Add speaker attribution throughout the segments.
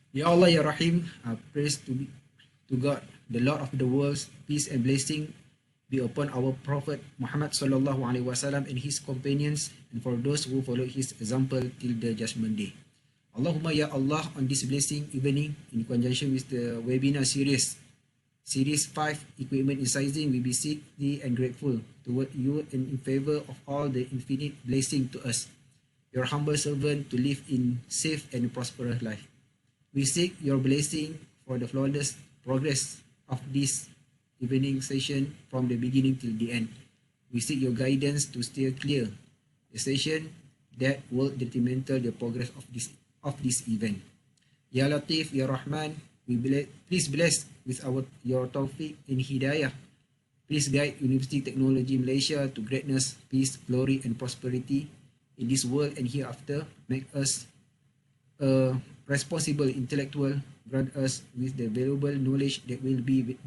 Speaker 1: Ya Allah, Ya Rahim, praise to God, the Lord of the worlds, peace and blessing be upon our Prophet Muhammad sallallahu alaihi wasallam and his companions, and for those who follow his example till the judgment day. Allahumma Ya Allah, on this blessing evening, in conjunction with the webinar Series 5, Equipment in Sizing, we beseech thee and grateful toward you and in favor of all the infinite blessing to us, your humble servant, to live in safe and prosperous life. We seek your blessing for the flawless progress of this evening session from the beginning till the end. We seek your guidance to steer clear the session that will determine the progress of this event. Ya Latif, Ya Rahman, please bless with your tawfiq and hidayah. Please guide University Technology Malaysia to greatness, peace, glory and prosperity in this world and hereafter. Make us a responsible intellectual, grant us with the valuable knowledge that will be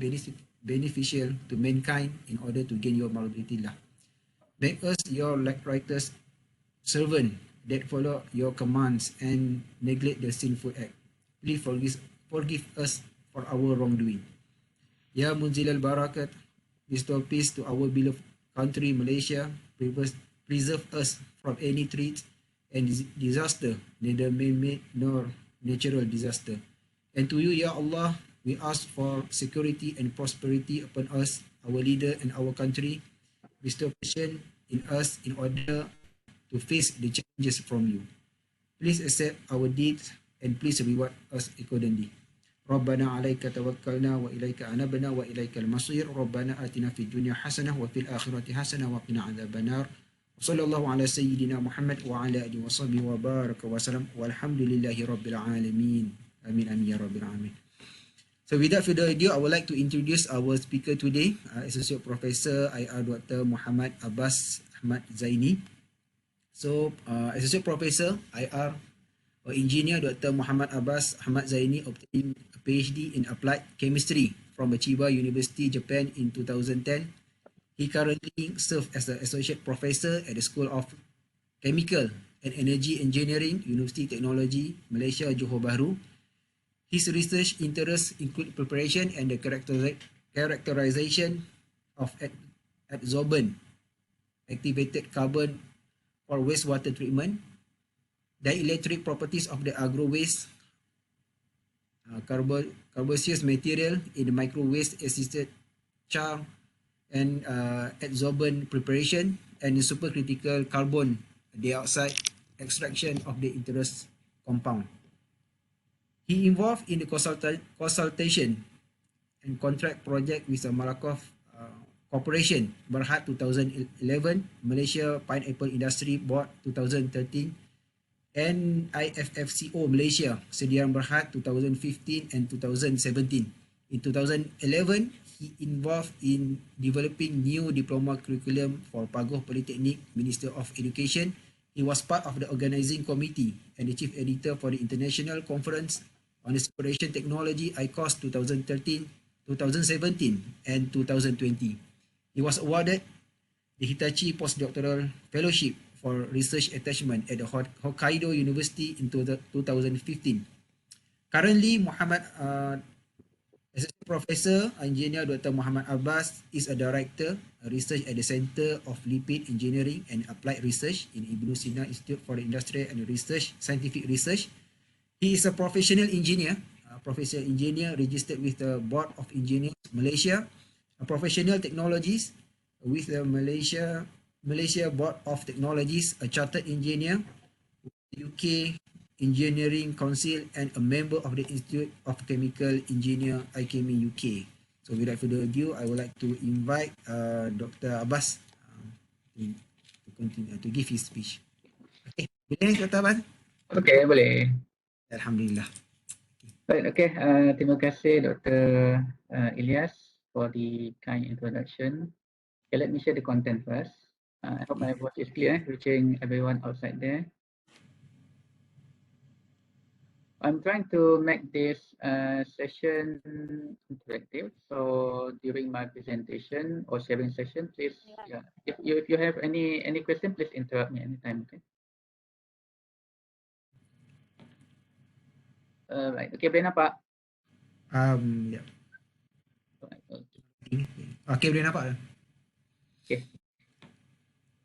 Speaker 1: beneficial to mankind in order to gain your mardatillah. Make us your righteous servant that follow your commands and neglect the sinful act. Please forgive us for our wrongdoing. Ya Munzil al-Barakat, bestow peace to our beloved country, Malaysia. Preserve us from any threat and disaster, neither man-made nor natural disaster. And to you, Ya Allah, we ask for security and prosperity upon us, our leader and our country. Bestow patience in us in order to face the challenges from you. Please accept our deeds and please reward us accordingly. ربنا عليك توكلنا وإليك أنبنا وإليك المصير ربنا آتنا في الدنيا حسنة وفي الآخرة حسنة وقنا عذاب النار وصلى الله على سيدنا محمد وعلى آله وصحبه وبارك وسلم والحمد لله رب العالمين آمين آمين يا رب العالمين. So without further ado, I would like to introduce our speaker today, Associate Professor IR Dr. Muhammad Abbas Ahmad Zaini. So, Associate Professor IR or Engineer Dr. Muhammad Abbas Ahmad Zaini obtained a PhD in Applied Chemistry from Chiba University, Japan in 2010. He currently serves as an Associate Professor at the School of Chemical and Energy Engineering, University Technology, Malaysia, Johor Bahru. His research interests include preparation and the characterization of adsorbent activated carbon for wastewater treatment, dielectric properties of the agro waste, carbonaceous material in the micro waste assisted char and adsorbent preparation, and the supercritical carbon dioxide extraction of the interest compound. He involved in the consultation and contract project with the Malakov Corporation, Berhad 2011, Malaysia Pineapple Industry Board 2013, and IFFCO Malaysia, Sediaan Berhad 2015 and 2017. In 2011, he involved in developing new diploma curriculum for Pagoh Polytechnic, Minister of Education. He was part of the organizing committee and the chief editor for the International Conference on the Separation Technology ICOS 2013, 2017, and 2020. He was awarded the Hitachi Postdoctoral Fellowship for Research Attachment at the Hokkaido University in 2015. Currently, Associate Professor Engineer Dr. Muhammad Abbas is a Director of Research at the Center of Lipid Engineering and Applied Research in Ibn Sina Institute for Industrial and Scientific Research. He is a professional engineer registered with the Board of Engineers Malaysia, a professional technologist with the Malaysia Board of Technologies, a chartered engineer with the UK Engineering Council, and a member of the Institute of Chemical Engineer ICHEMI UK. So without further ado, I would like to invite Dr. Abbas to continue to give his speech. Okay, boleh Dr. Abbas?
Speaker 2: Okay, boleh.
Speaker 1: Alhamdulillah.
Speaker 2: Right, okay. Terima kasih Dr. Ilyas for the kind introduction. Okay, let me share the content first. I hope my voice is clear, reaching everyone outside there. I'm trying to make this session interactive. So during my presentation or sharing session, please, if you have any question, please interrupt me anytime. Okay. Right. Okay, boleh nampak?
Speaker 1: Yeah.
Speaker 2: Right, okay.
Speaker 1: Okay, boleh nampak dah.
Speaker 2: Okay.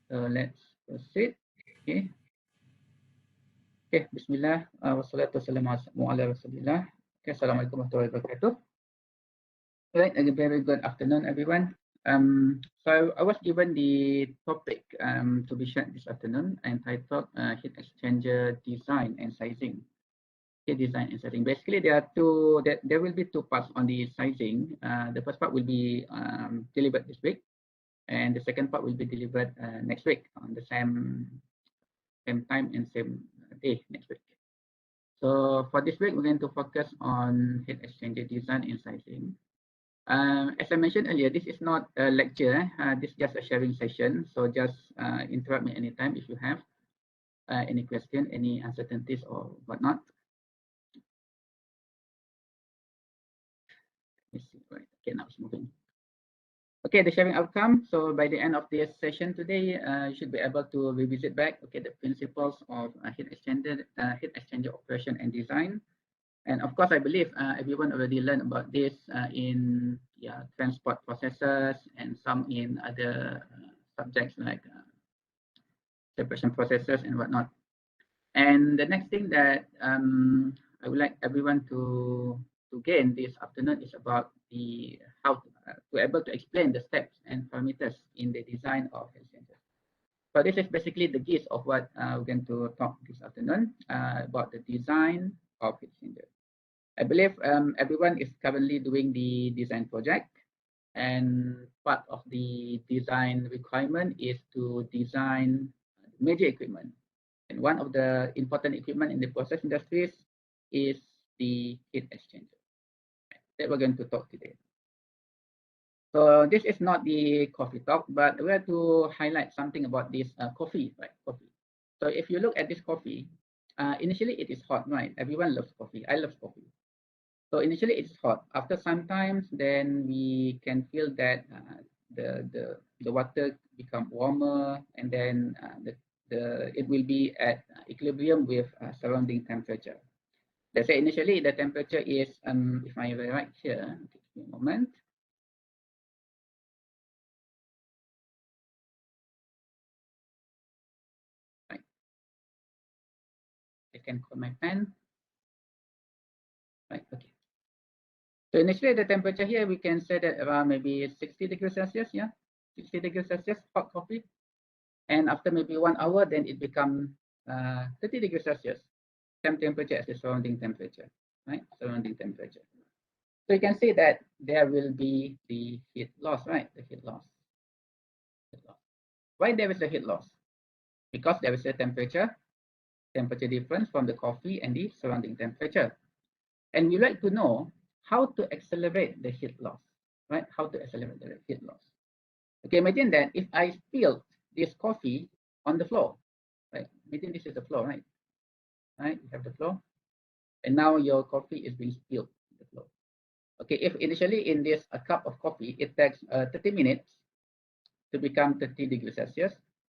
Speaker 2: So let's proceed. Okay. Okay, bismillah. Wassalatu wassalamu ala rasulillah. Okay, assalamualaikum warahmatullahi wabarakatuh. Right, a very good afternoon, everyone. So I was given the topic to be shared this afternoon entitled heat exchanger design and sizing. Okay, design and sizing. Basically, there will be two parts on the sizing. The first part will be delivered this week, and the second part will be delivered next week on the same time and same day next week. So for this week, we're going to focus on heat exchanger design and sizing. As I mentioned earlier, this is not a lecture. This is just a sharing session. So just interrupt me anytime if you have any question, any uncertainties or whatnot. Let's see. Right. Okay, now it's moving. Okay, the sharing outcome. So by the end of this session today, you should be able to revisit back, okay, the principles of heat exchanger operation and design. And of course, I believe everyone already learned about this in transport processes and some in other subjects like separation processes and whatnot. And the next thing that I would like everyone to gain this afternoon is about the how to able to explain the steps and parameters in the design of heat exchangers. So this is basically the gist of what we're going to talk this afternoon about the design of heat exchangers. I believe everyone is currently doing the design project, and part of the design requirement is to design major equipment. And one of the important equipment in the process industries is the heat exchanger that we're going to talk today. So this is not the coffee talk, but we have to highlight something about this coffee, right? Coffee. So if you look at this coffee, initially it is hot, right? Everyone loves coffee. I love coffee. So initially it's hot. After some time, then we can feel that the water become warmer, and then it will be at equilibrium with surrounding temperature. Let's say initially the temperature is if I write here, give me a moment. Right. I can call my pen. Right. Okay. So initially the temperature here, we can say that around maybe 60 degrees Celsius, yeah, 60 degrees Celsius, hot coffee. And after maybe 1 hour, then it becomes 30 degrees Celsius, same temperature as the surrounding temperature, right? Surrounding temperature. So you can see that there will be the heat loss, right? The heat loss. Why there is a heat loss? Because there is a temperature difference from the coffee and the surrounding temperature. And we like to know how to accelerate the heat loss, right? How to accelerate the heat loss. Okay, imagine that if I spilled this coffee on the floor, right? Imagine this is the floor, right? Right, you have the floor, and now your coffee is being spilled on the floor. Okay, if initially in this a cup of coffee, it takes 30 minutes to become 30 degrees Celsius.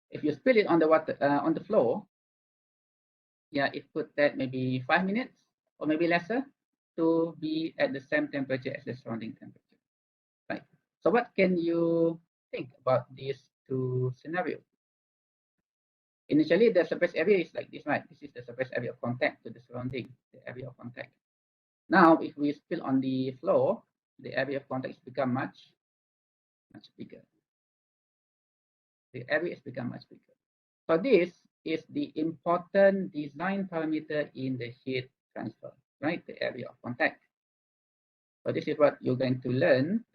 Speaker 2: If you spill it on the water on the floor, yeah, it could take maybe 5 minutes or maybe lesser to be at the same temperature as the surrounding temperature, right? So what can you think about these two scenarios? Initially, the surface area is like this, right? This is the surface area of contact to the surrounding, the area of contact. Now, if we spill on the floor, the area of contact has become much bigger. The area has become much bigger. So this is the important design parameter in the heat transfer, right? The area of contact. So this is what you're going to learn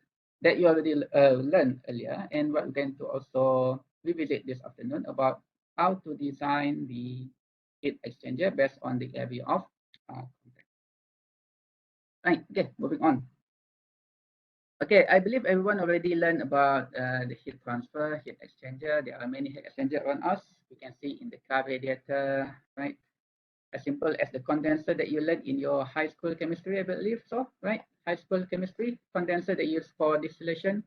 Speaker 2: that you already learned earlier, and what we're going to also revisit this afternoon about how to design the heat exchanger based on the area of contact. Right, okay, moving on. Okay, I believe everyone already learned about the heat transfer, heat exchanger. There are many heat exchangers around us. You can see in the car radiator, right? As simple as the condenser that you learned in your high school chemistry, I believe so, right? High school chemistry, condenser they use for distillation.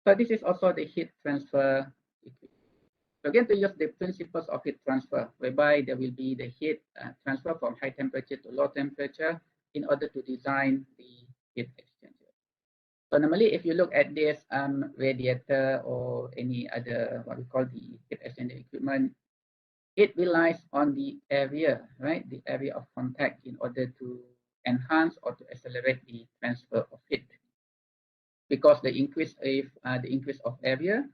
Speaker 2: So this is also the heat transfer equipment. We're going to use the principles of heat transfer, whereby there will be the heat transfer from high temperature to low temperature. in order to design the heat exchanger. So normally, if you look at this radiator or any other what we call the heat exchanger equipment, it relies on the area, right? The area of contact in order to enhance or to accelerate the transfer of heat. Because the increase of area,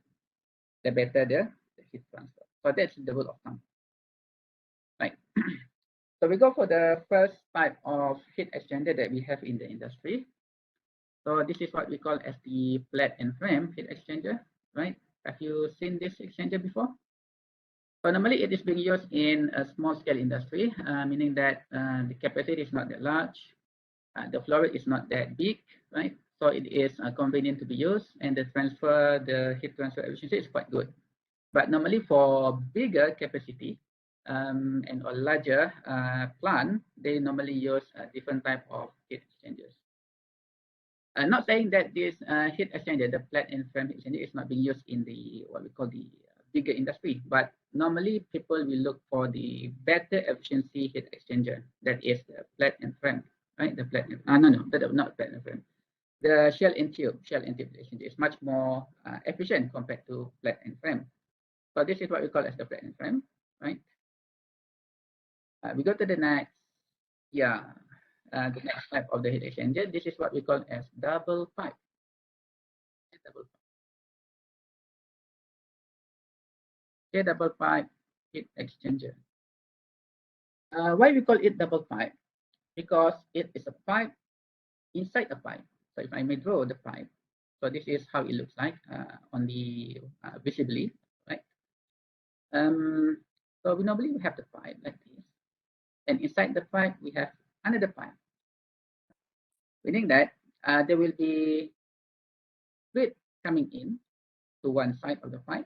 Speaker 2: the better the heat transfer. So that's the rule of thumb, right? So we go for the first type of heat exchanger that we have in the industry. So this is what we call as the plate and frame heat exchanger, right? Have you seen this exchanger before? So normally it is being used in a small scale industry, meaning that the capacity is not that large, the flow rate is not that big, right? So it is convenient to be used, and the heat transfer efficiency is quite good. But normally for bigger capacity and or larger plant, they normally use a different type of heat exchangers. I'm not saying that this heat exchanger, the plate and frame heat exchanger, is not being used in the what we call the bigger industry, but normally people will look for the better efficiency heat exchanger, that is the plate and frame, right? The plate and, not plate and frame. The shell and tube exchanger is much more efficient compared to plate and frame. So this is what we call as the plate and frame, right? We go to the next, the next type of the heat exchanger. This is what we call as double pipe. Double pipe heat exchanger. Why we call it double pipe? Because it is a pipe inside a pipe. So if I may draw the pipe, so this is how it looks like on the visibly, right? So we normally have the pipe like this, and inside the pipe we have another pipe, meaning that there will be fluid coming in to one side of the pipe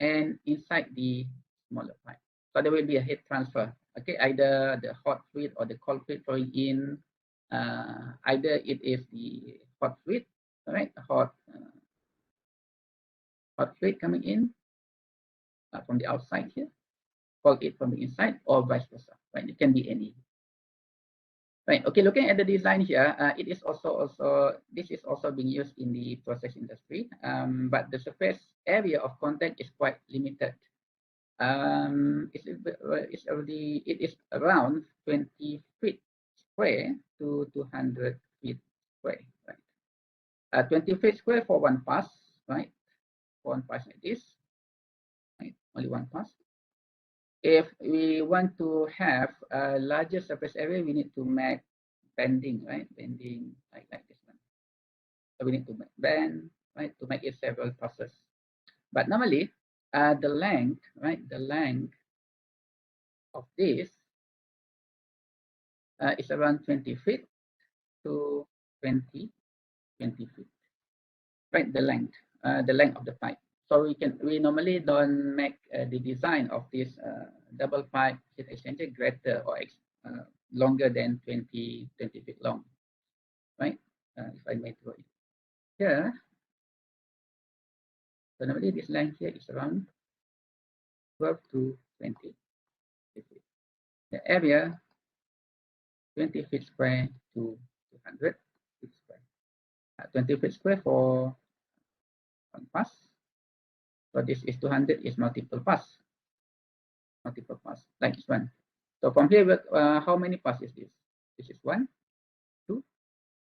Speaker 2: and inside the smaller pipe. So there will be a heat transfer. Okay, either the hot fluid or the cold fluid flowing in. Either it is the hot fluid, right? Hot fluid coming in from the outside here, cold it from the inside, or vice versa. Right? It can be any. Right. Okay. Looking at the design here, it is this is also being used in the process industry, but the surface area of contact is quite limited. It is around 20 feet square to 200 feet square. Right. 20 feet square for one pass. Right. For one pass like this. Right. Only one pass. If we want to have a larger surface area, we need to make bending, right? Bending like this one. So we need to bend, right, to make it several passes. But normally, the length, right, the length of this is around 20 feet to 20 feet, right? The length of the pipe. So we normally don't make the design of this double pipe heat exchanger greater or longer than 20 feet long, right? If I may draw it here, so normally this length here is around 12 to 20 feet. The area 20 feet square to 200 feet square. 20 feet square for one pass. So this is 200 is multiple pass, like this one. So from here, how many pass is this? This is 1, 2,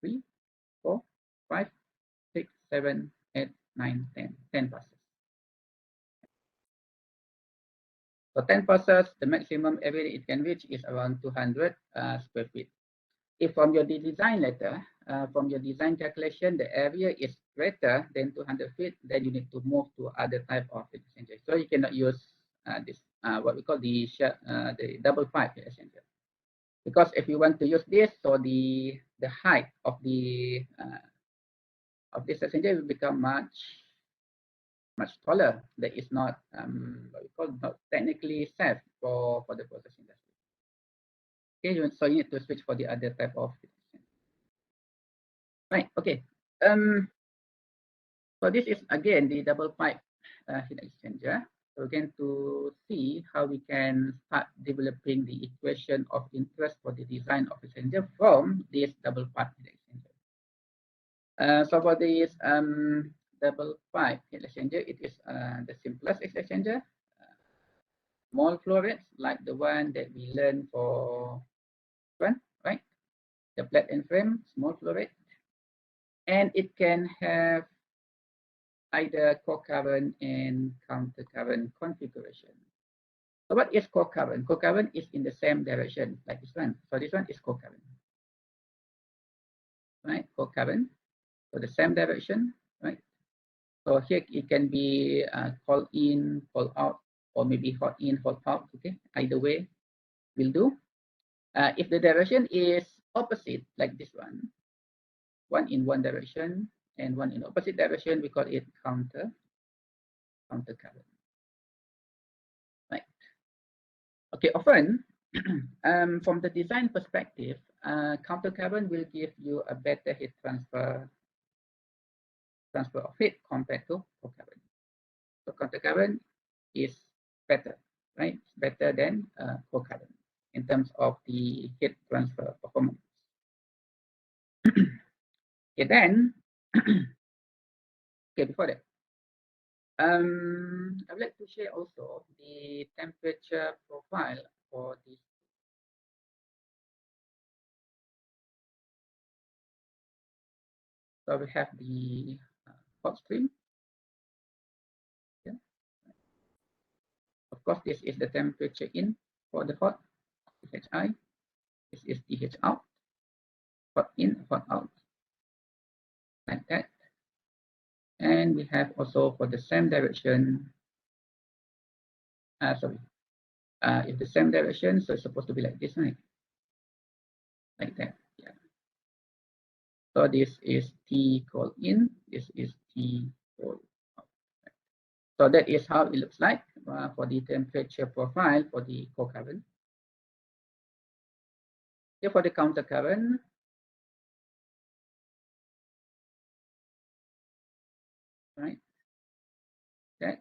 Speaker 2: 3, 4, 5, 6, 7, 8, 9, 10. 10 passes. So 10 passes, the maximum area it can reach is around 200 square feet. If from your design letter, from your design calculation, the area is greater than 200 feet, then you need to move to other type of heat exchanger. So you cannot use this, what we call the double pipe heat exchanger. Because if you want to use this, so the height of this exchanger will become much taller. That is not what we call not technically safe for the process industry. Okay, so you need to switch for the other type of heat exchanger. Right. Okay. So this is again the double pipe heat exchanger. So we're going to see how we can start developing the equation of interest for the design of exchanger from this double pipe heat exchanger. So for this double pipe heat exchanger, it is the simplest heat exchanger. Small flow rates like the one that we learned for one, right? The plate and frame, small flow rate. And it can have either co-current and counter-current configuration. So what is co-current? Co-current is in the same direction like this one. So this one is co-current, right? Co-current, so the same direction, right? So here it can be call in, call out, or maybe hot in, hot out. Okay, either way will do. If the direction is opposite, like this one in one direction and one in opposite direction, we call it counter current. Right. Okay, often from the design perspective, counter current will give you a better heat transfer of heat compared to co-current. So counter current is better, right? It's better than co-current in terms of the heat transfer performance. Okay, then, okay, before that, I would like to share also the temperature profile for this. So we have the hot stream. Yeah. Of course, this is the temperature in for the hot, THI. This is TH out, hot in, hot out, like that. And we have also for the same direction, if the same direction, so it's supposed to be like this, right? Like that, yeah. So this is T call in, this is T call out. So that is how it looks like for the temperature profile for the co-current. Here for the counter current, right? That.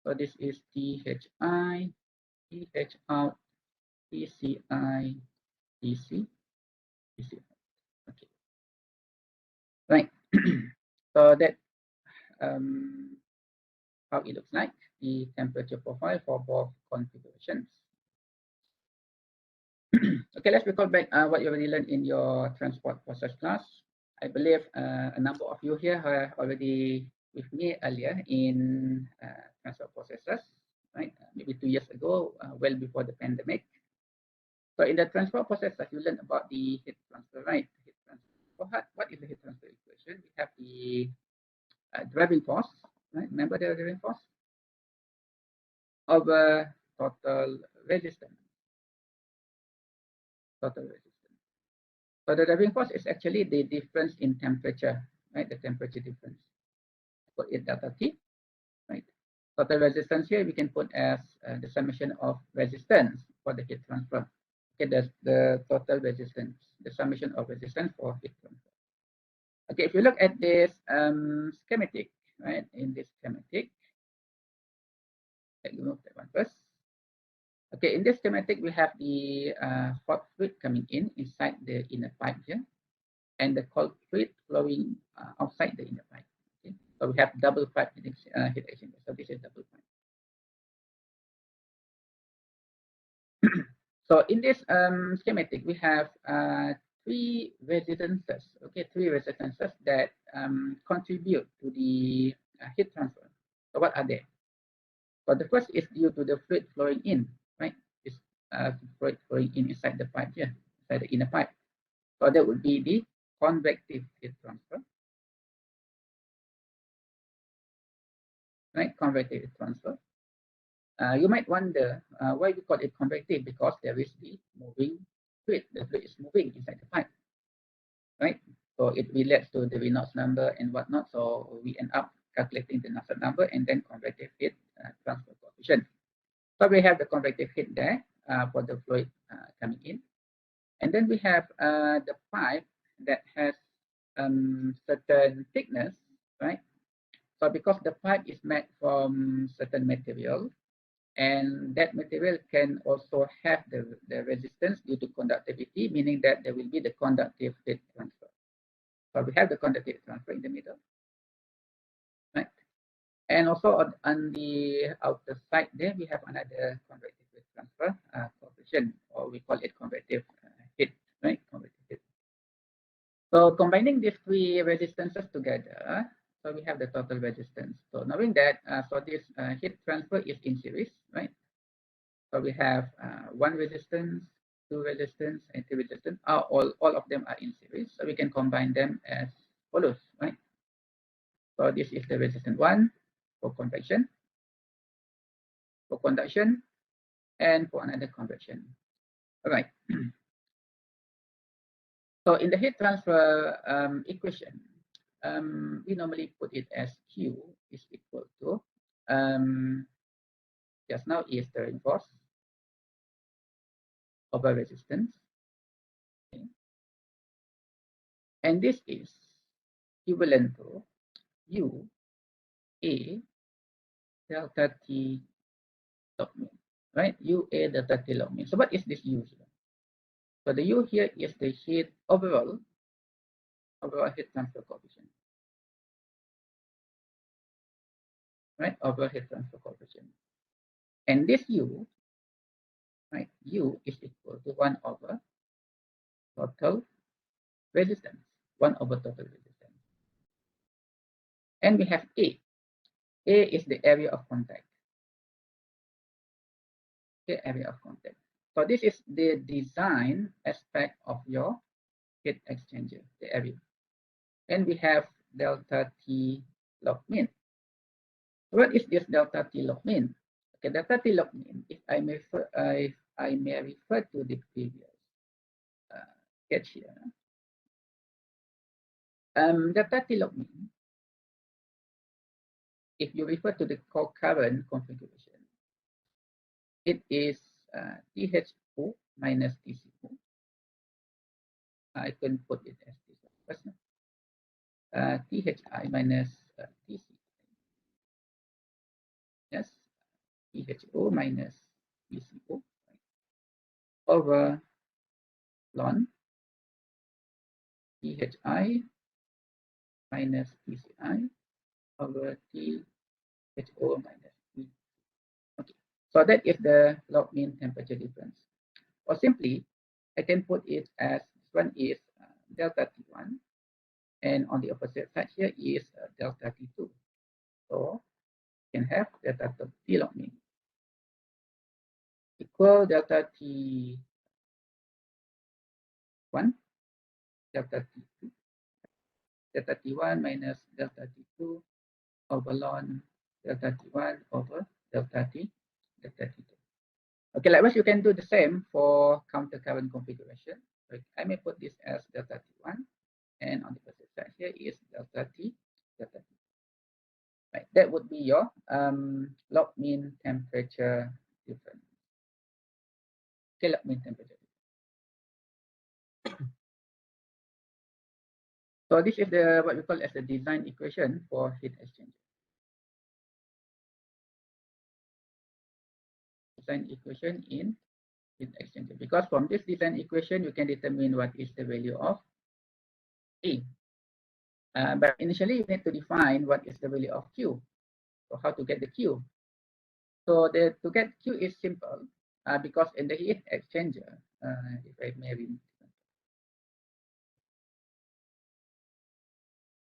Speaker 2: So this is THI, TH out, TCI, TC, TC. Okay. Right. So that how it looks like, the temperature profile for both configurations. Okay, let's recall back what you already learned in your transport process class. I believe a number of you here are already with me earlier in transport processes, right? Maybe 2 years ago, well before the pandemic. So in the transport processes, you learn about the heat transfer, right? Heat transfer. What is the heat transfer equation? We have the driving force, right? Remember the driving force? Over total resistance. Total resistance. So the driving force is actually the difference in temperature, right? The temperature difference. Put it delta T, right? Total resistance here we can put as the summation of resistance for the heat transfer. Okay, that's the total resistance, the summation of resistance for heat transfer. Okay, if you look at this schematic, right? In this schematic, let's remove that one first. Okay, in this schematic, we have the hot fluid coming in inside the inner pipe here, and the cold fluid flowing outside the inner pipe. Okay, so we have double pipe heat exchanger. So this is double pipe. So in this schematic, we have three resistances. Okay, three resistances that contribute to the heat transfer. So what are they? So the first is due to the fluid flowing in, right? This fluid flowing in inside the pipe here, inside the inner pipe. So that would be the convective heat transfer, right? Convective heat transfer. You might wonder why we call it convective, because there is the moving fluid. The fluid is moving inside the pipe, right? So it relates to the Reynolds number and whatnot. So we end up calculating the Nusselt number and then convective heat transfer coefficient. So we have the convective heat there for the fluid coming in. And then we have the pipe that has certain thickness, right? So because the pipe is made from certain material, and that material can also have the resistance due to conductivity, meaning that there will be the conductive heat transfer. So we have the conductive transfer in the middle, right? And also on the outer side there, we have another convective heat transfer coefficient, or we call it convective heat, right? Convective heat. So combining these three resistances together, so we have the total resistance. So knowing that, so this heat transfer is in series, right? So we have one resistance, two resistance, and three resistance. All of them are in series, so we can combine them as follows, right? So this is the resistance 1 for convection, for conduction, and for another convection. All right. So in the heat transfer equation, we normally put it as Q is equal to, just now is the force over resistance. Okay. And this is equivalent to U A delta T log mean, right? U A delta T log mean. So what is this U here? So the U here is the heat overall heat transfer coefficient, right? Overall heat transfer coefficient. And this U, right? U is equal to 1 over total resistance, 1 over total resistance. And we have A. A is the area of contact. The area of contact. So this is the design aspect of your heat exchanger, the area. And we have delta T log mean. What is this delta T log mean? Okay, delta T log mean, if I may refer to the previous sketch here. Delta T log mean, if you refer to the current configuration, it is THO minus TCO. I can put it as this first. THI minus TC. Yes, THO minus TCO over ln THI minus TCI over THO minus T. Okay, so that is the log mean temperature difference. Or simply, I can put it as this one is delta T1, and on the opposite side here is delta T2. So you can have delta T log mean equal delta T1, delta T2, delta T1 minus delta T2 over ln delta T1 over delta T2. Okay, likewise, you can do the same for counter current configuration. So I may put this as delta T1, and on the opposite side here is delta T. Right, that would be your log mean temperature difference. Okay, log mean temperature difference. So this is the what we call as the design equation for heat exchanger. Design equation in heat exchanger, because from this design equation you can determine what is the value of A. But initially you need to define what is the value of Q. So how to get the Q? So to get Q is simple because in the heat exchanger, if I may remove.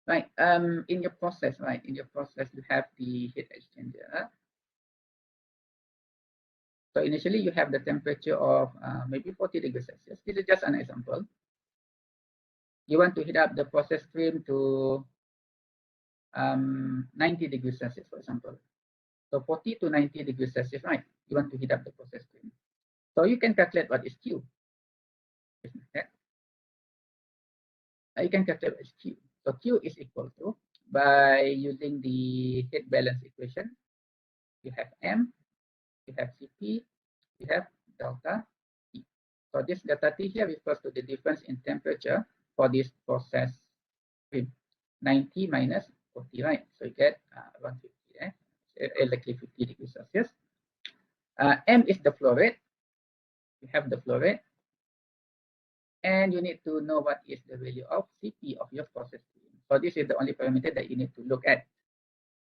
Speaker 2: Right, in your process, you have the heat exchanger. So initially you have the temperature of maybe 40 degrees Celsius. This is just an example. You want to heat up the process stream to 90 degrees Celsius, for example. So 40 to 90 degrees Celsius, right? You want to heat up the process stream. So you can calculate what is Q. You can calculate what is Q. So Q is equal to, by using the heat balance equation, you have M, you have Cp, you have delta T. So this delta T here refers to the difference in temperature for this process stream. 90 minus 40, right? So you get around 50, exactly 50 degrees Celsius. M is the flow rate. You have the flow rate. And you need to know what is the value of Cp of your process stream. So this is the only parameter that you need to look at.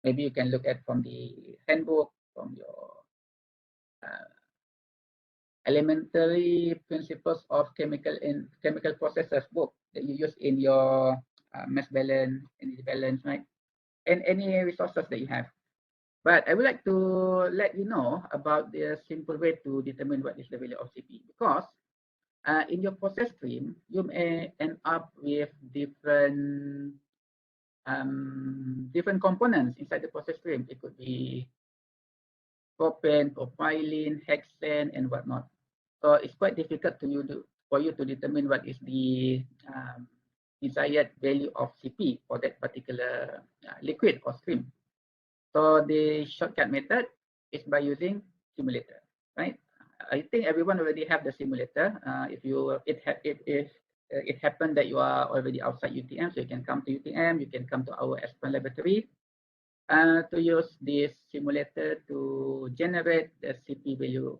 Speaker 2: Maybe you can look at from the handbook, from your elementary principles of chemical processes book that you use in your mass balance, energy balance, right? And any resources that you have. But I would like to let you know about the simple way to determine what is the value of Cp, because in your process stream, you may end up with different components inside the process stream. It could be propane, propylene, hexane, and whatnot. So it's quite difficult for you to determine what is the desired value of Cp for that particular liquid or stream. So the shortcut method is by using simulator, right? I think everyone already have the simulator. If it happened that you are already outside UTM, so you can come to UTM, you can come to our Aspen laboratory to use this simulator to generate the Cp value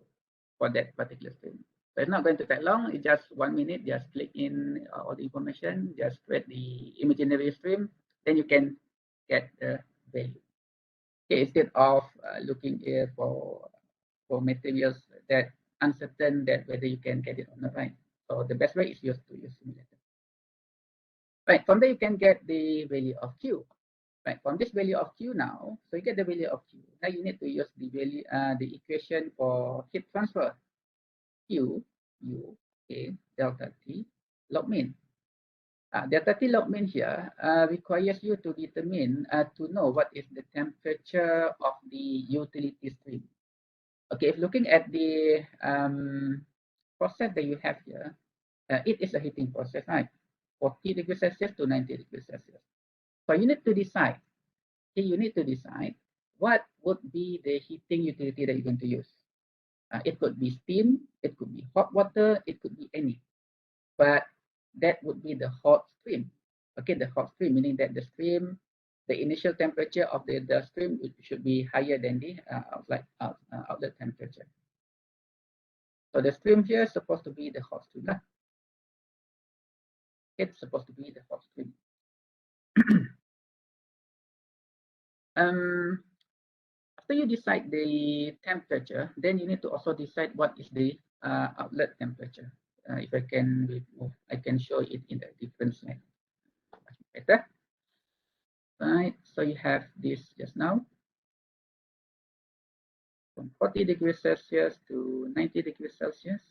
Speaker 2: for that particular stream. So it's not going to take long. It's just 1 minute. Just click in all the information. Just create the imaginary stream. Then you can get the value. Okay, instead of looking for materials that uncertain that whether you can get it or not, right? So the best way is just to use simulator. Right, from there you can get the value of Q. Right, from this value of Q now, so you get the value of Q. Now you need to use the value, the equation for heat transfer. Q, U, A, delta T, log mean. Delta T log mean here requires you to determine, to know what is the temperature of the utility stream. Okay, if looking at the process that you have here, it is a heating process, right? 40 degrees Celsius to 90 degrees Celsius. So you need to decide. Okay, you need to decide what would be the heating utility that you're going to use. It could be steam, it could be hot water, it could be any. But that would be the hot stream. Okay, the hot stream, meaning that the stream, the initial temperature of the stream should be higher than the outlet temperature. So the stream here is supposed to be the hot stream. It's supposed to be the hot stream. After you decide the temperature, then you need to also decide what is the outlet temperature. If I can remove, I can show it in a different slide. Much better. Right, so you have this just now. From 40 degrees Celsius to 90 degrees Celsius.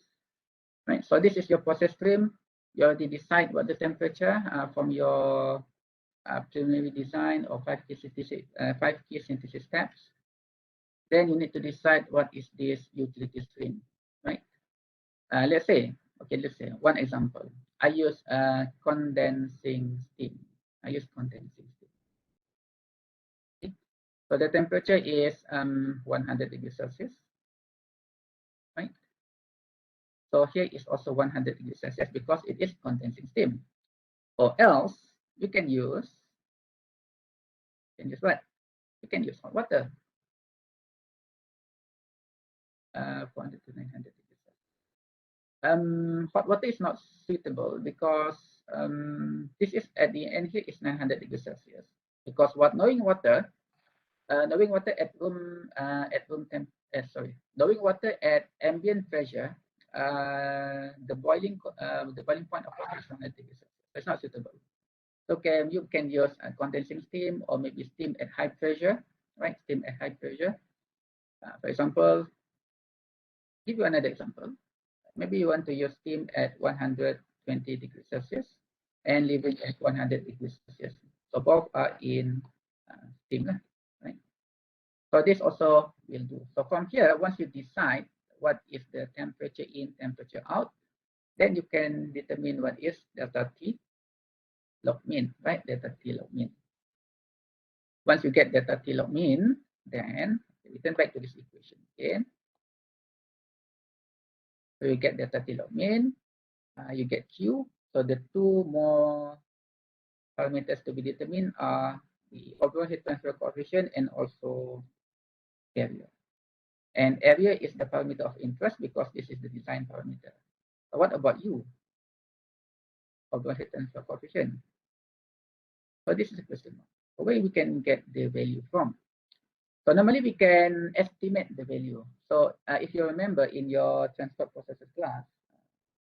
Speaker 2: Right, so this is your process stream. You already decide what the temperature from your preliminary design or 5 key synthesis steps. Then you need to decide what is this utility stream, right? Let's say one example. I use condensing steam. Okay. So the temperature is 100 degrees Celsius, right? So here is also 100 degrees Celsius because it is condensing steam. Or else you can use what? You can use hot water. 400 to 900 degrees Celsius. Hot water is not suitable because this is at the end here is 900 degrees Celsius. Because knowing water at ambient pressure, the boiling point of water is 100 degrees Celsius. It's not suitable. So you can use condensing steam or maybe steam at high pressure, right? Steam at high pressure. For example, give you another example. Maybe you want to use steam at 120 degrees Celsius and leave it at 100 degrees Celsius. So both are in steam, right? So this also will do. So from here, once you decide what is the temperature in, temperature out, then you can determine what is delta T log mean, right? Delta T log mean. Once you get delta T log mean, then return back to this equation again. So you get delta T log mean, you get Q. So the two more parameters to be determined are the overall heat transfer coefficient and also area. And area is the parameter of interest because this is the design parameter. But what about you? Overall heat transfer coefficient. So this is a question mark. Where we can get the value from? So normally we can estimate the value. So if you remember in your transport processes class,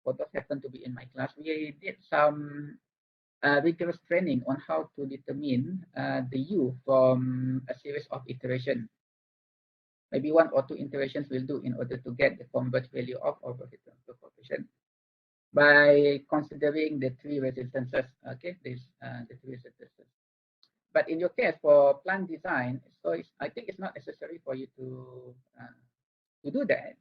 Speaker 2: what does happen to be in my class, we did some rigorous training on how to determine the U from a series of iterations. Maybe 1 or 2 iterations will do in order to get the converged value of overall heat transfer coefficient by considering the 3 resistances. Okay, the 3 resistances. But in your case, for plant design, so I think it's not necessary for you to do that.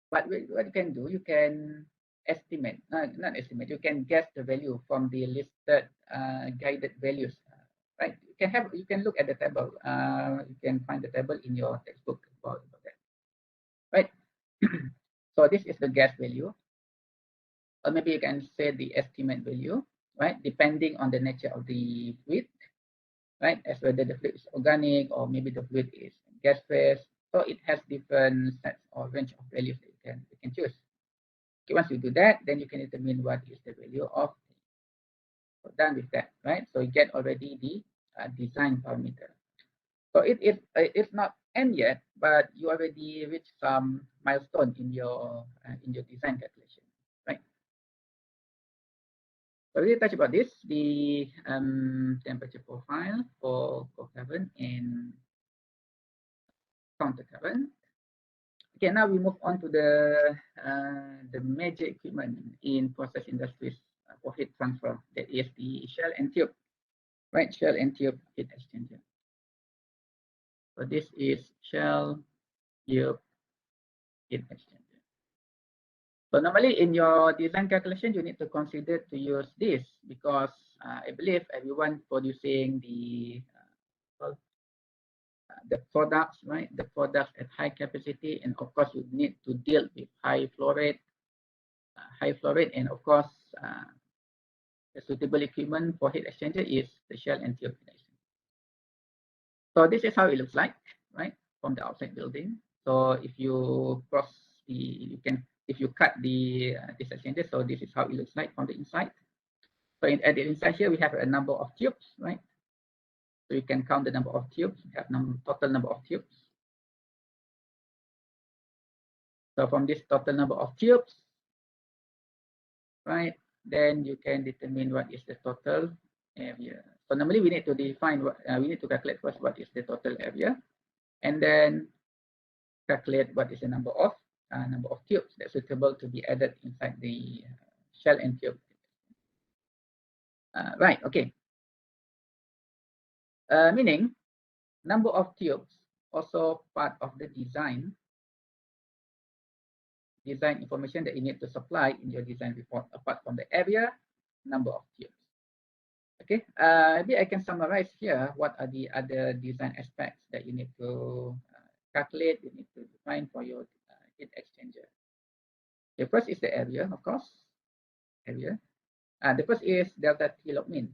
Speaker 2: But what you can do, you can estimate, not estimate, you can guess the value from the listed guided values. Right? You can look at the table. You can find the table in your textbook about that. Right? So this is the guess value, or maybe you can say the estimate value, right? Depending on the nature of the fluid, right? As whether the fluid is organic or maybe the fluid is gas phase. So it has different sets or range of values that you can choose. Okay, once you do that, then you can determine what is the value of. So done with that, right? So you get already the design parameter. So it's not end yet, but you already reached some milestone in your design calculation, right? So we touch about this, the temperature profile for carbon and counter carbon. Okay, now we move on to the major equipment in process industries for heat transfer. That is the shell and tube, right? Shell and tube heat exchanger. So this is shell tube heat exchanger. So normally in your design calculation, you need to consider to use this because I believe everyone producing the products, right? The products at high capacity, and of course you need to deal with high flow rate, and of course the suitable equipment for heat exchanger is the shell and tube heat exchanger. So this is how it looks like, right, from the outside building. So if you if you cut the this exchanger, so this is how it looks like from the inside. So at the inside here we have a number of tubes, right? So you can count the number of tubes. We have total number of tubes. So from this total number of tubes, right, then you can determine what is the total area. So normally we need to define what we need to calculate first what is the total area, and then calculate what is the number of tubes that's suitable to be added inside the shell and tube. Right. Okay. Meaning number of tubes also part of the design information that you need to supply in your design report apart from the area, number of tubes. Okay, maybe I can summarize here what are the other design aspects that you need to calculate, you need to define for your heat exchanger. The first is the area, of course, area. The first is delta T log mean.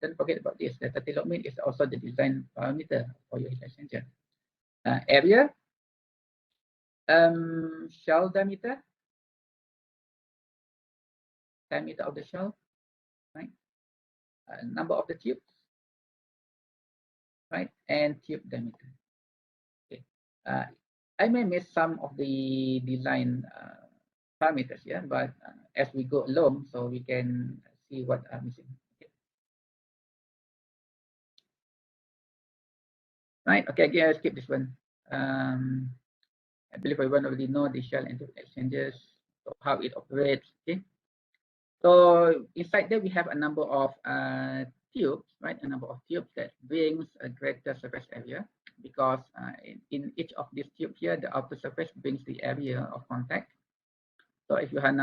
Speaker 2: Don't forget about this. Delta T log mean is also the design parameter for your heat exchanger. Area, shell diameter of the shell, right? Number of the tubes, right? And tube diameter. Okay. I may miss some of the design parameters here, but as we go along, so we can see what are missing. Okay. Right. Okay. Again, I'll skip this one. I believe everyone already know the shell and tube exchangers, so how it operates. Okay. So inside there we have a number of tubes, right? A number of tubes that brings a greater surface area because in each of these tubes here, the outer surface brings the area of contact. So if you have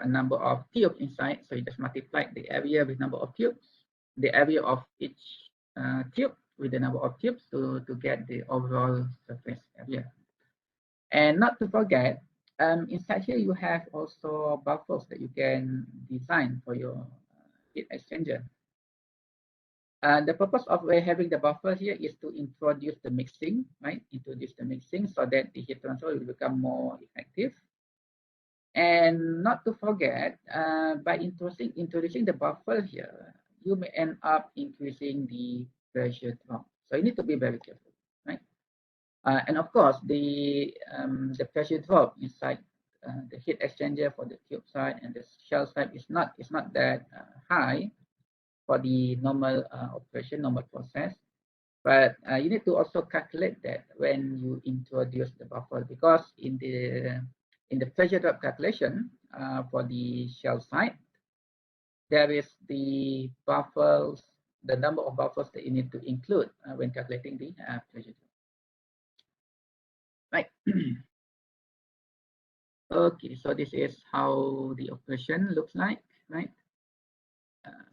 Speaker 2: a number of tubes inside, so you just multiply the area with number of tubes, the area of each tube with the number of tubes to get the overall surface area. And not to forget, inside here you have also buffers that you can design for your heat exchanger. The purpose of having the buffer here is to introduce the mixing, right? Introduce the mixing so that the heat transfer will become more effective. And not to forget, by introducing the buffer here, you may end up increasing the pressure drop. So you need to be very careful, right? And of course, the pressure drop inside the heat exchanger for the tube side and the shell side is not that high for the normal operation, normal process. But you need to also calculate that when you introduce the buffer, because in the pressure drop calculation for the shell side, there is the buffers, the number of buffers that you need to include when calculating the pressure drop. Right. Okay, so this is how the operation looks like, right?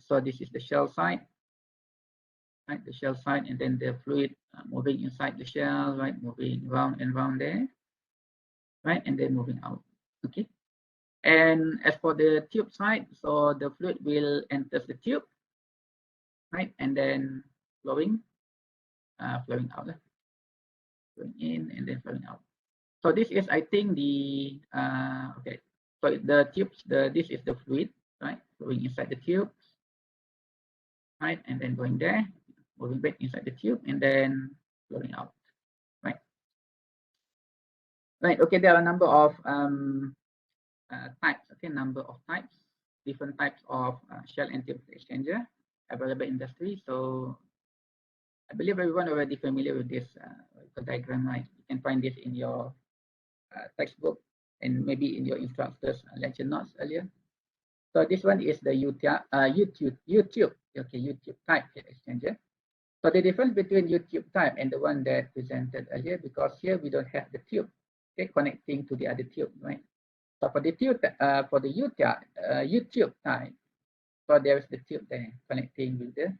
Speaker 2: So this is the shell side, right? The shell side, and then the fluid moving inside the shell, right? Moving round and round there, right? And then moving out. Okay. And as for the tube side, so the fluid will enter the tube, right? And then flowing out, flowing in and then flowing out. So this is, I think, the okay. So the tubes, this is the fluid, right? Flowing inside the tube, right? And then going there, moving back inside the tube, and then flowing out, right? Right. Okay. There are a number of types. Okay, number of types, different types of shell and tube exchanger available in industry. So I believe everyone already familiar with this diagram, right? You can find this in your textbook and maybe in your instructor's lecture notes earlier. So this one is the YouTube type heat exchanger. So the difference between YouTube type and the one that presented earlier, because here we don't have the tube, okay, connecting to the other tube, right? So for the tube, for the YouTube type, so there is the tube there connecting with the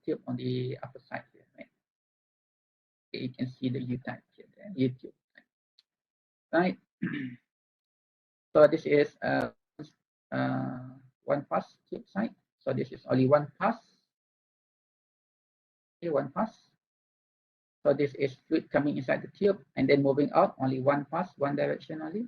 Speaker 2: tube on the upper side here, right? Okay, you can see the U type here, there, YouTube type, right? So this is one pass tube side. So this is only one pass. Okay, one pass. So this is fluid coming inside the tube and then moving out, only one pass, one direction only.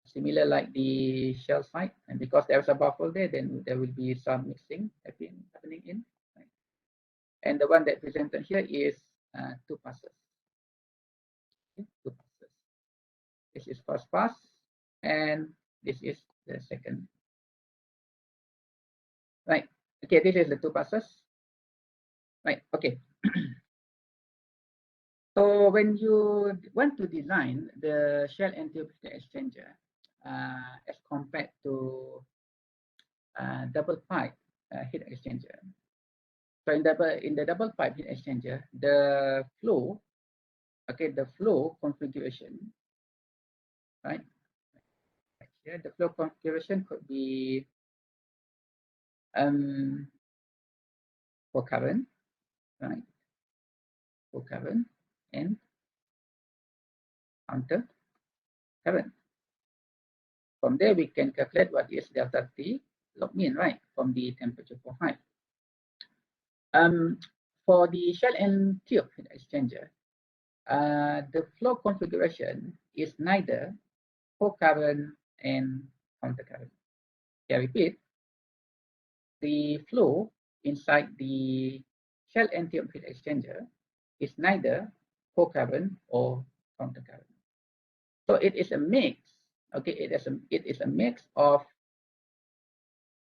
Speaker 2: Similar like the shell side, and because there's a buffer there, then there will be some mixing happening in. Right? And the one that presented here is two passes. Okay, two passes. This is first pass, and this is the second. Right. Okay, this is the two passes. Right. Okay. So when you want to design the shell and tube heat exchanger as compared to double pipe heat exchanger. So in the double pipe heat exchanger, the flow, okay, the flow configuration, right? Here, the flow configuration could be for current, right? For current and counter current. From there, we can calculate what is delta T log mean, right? From the temperature profile. For the shell and tube heat exchanger, the flow configuration is neither co-current and counter current. I repeat, the flow inside the shell and tube heat exchanger is neither co-current or counter current. So it is a mix. Okay, it is a mix of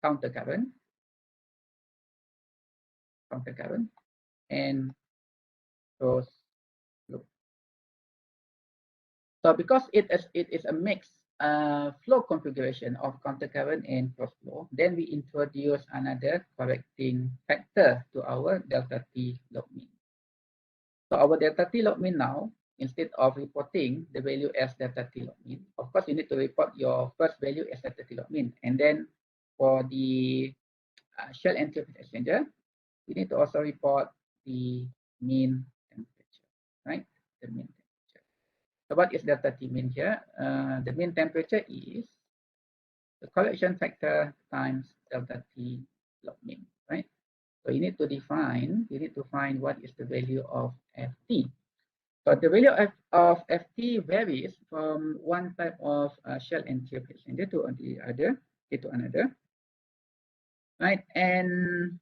Speaker 2: counter current, and cross flow. So because it is a mix flow configuration of counter current and cross flow, then we introduce another correcting factor to our delta T log mean. So our delta T log mean now, instead of reporting the value as delta T log mean, of course you need to report your first value as delta T log mean, and then for the shell and tube exchanger, we need to also report the mean temperature, right? The mean temperature. So what is delta T mean here? The mean temperature is the correction factor times delta T log mean. right? So you need to find what is the value of ft. So the value of ft varies from one type of shell and tube exchanger to another, right? And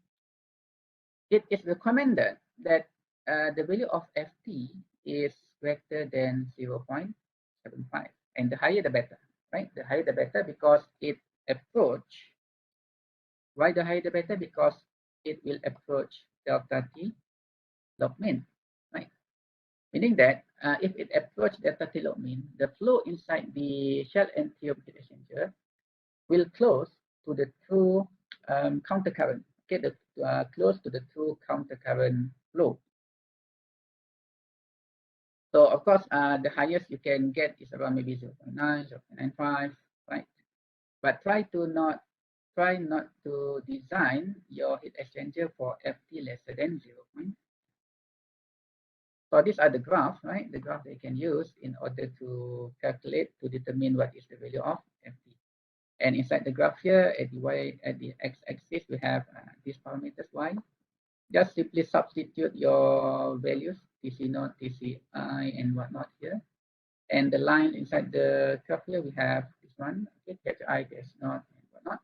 Speaker 2: it is recommended that the value of ft is greater than 0.75, and the higher the better, right? The higher the better, because it approach. Why the higher the better? Because it will approach delta t log mean, right? Meaning that if it approach delta t log mean, the flow inside the shell and tube heat exchanger will close to the true counter current. Okay, close to the true counter current flow. So of course, the highest you can get is around maybe 0.9, 0.95, right? But try not to design your heat exchanger for ft lesser than 0. So these are the graphs, right? The graph they can use in order to calculate, to determine what is the value of ft. And inside the graph here, at the x-axis, we have these parameters y. Just simply substitute your values, TC0, TCI, and whatnot here. And the line inside the graph here, we have this one, okay, THI, TS0, and whatnot.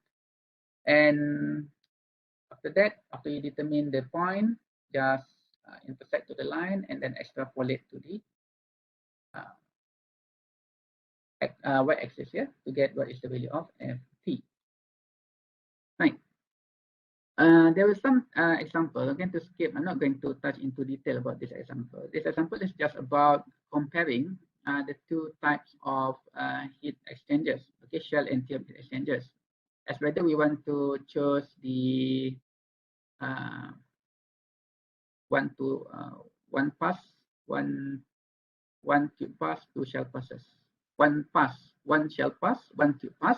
Speaker 2: And after that, after you determine the point, just intersect to the line and then extrapolate to the y-axis here to get what is the value of ft. Right. There was some example. I'm going to skip. I'm not going to touch into detail about this example. This example is just about comparing the two types of heat exchangers, okay, shell and tube heat exchangers, as whether we want to choose the one pass, one tube pass, two shell passes, one pass, one shell pass, one tube pass,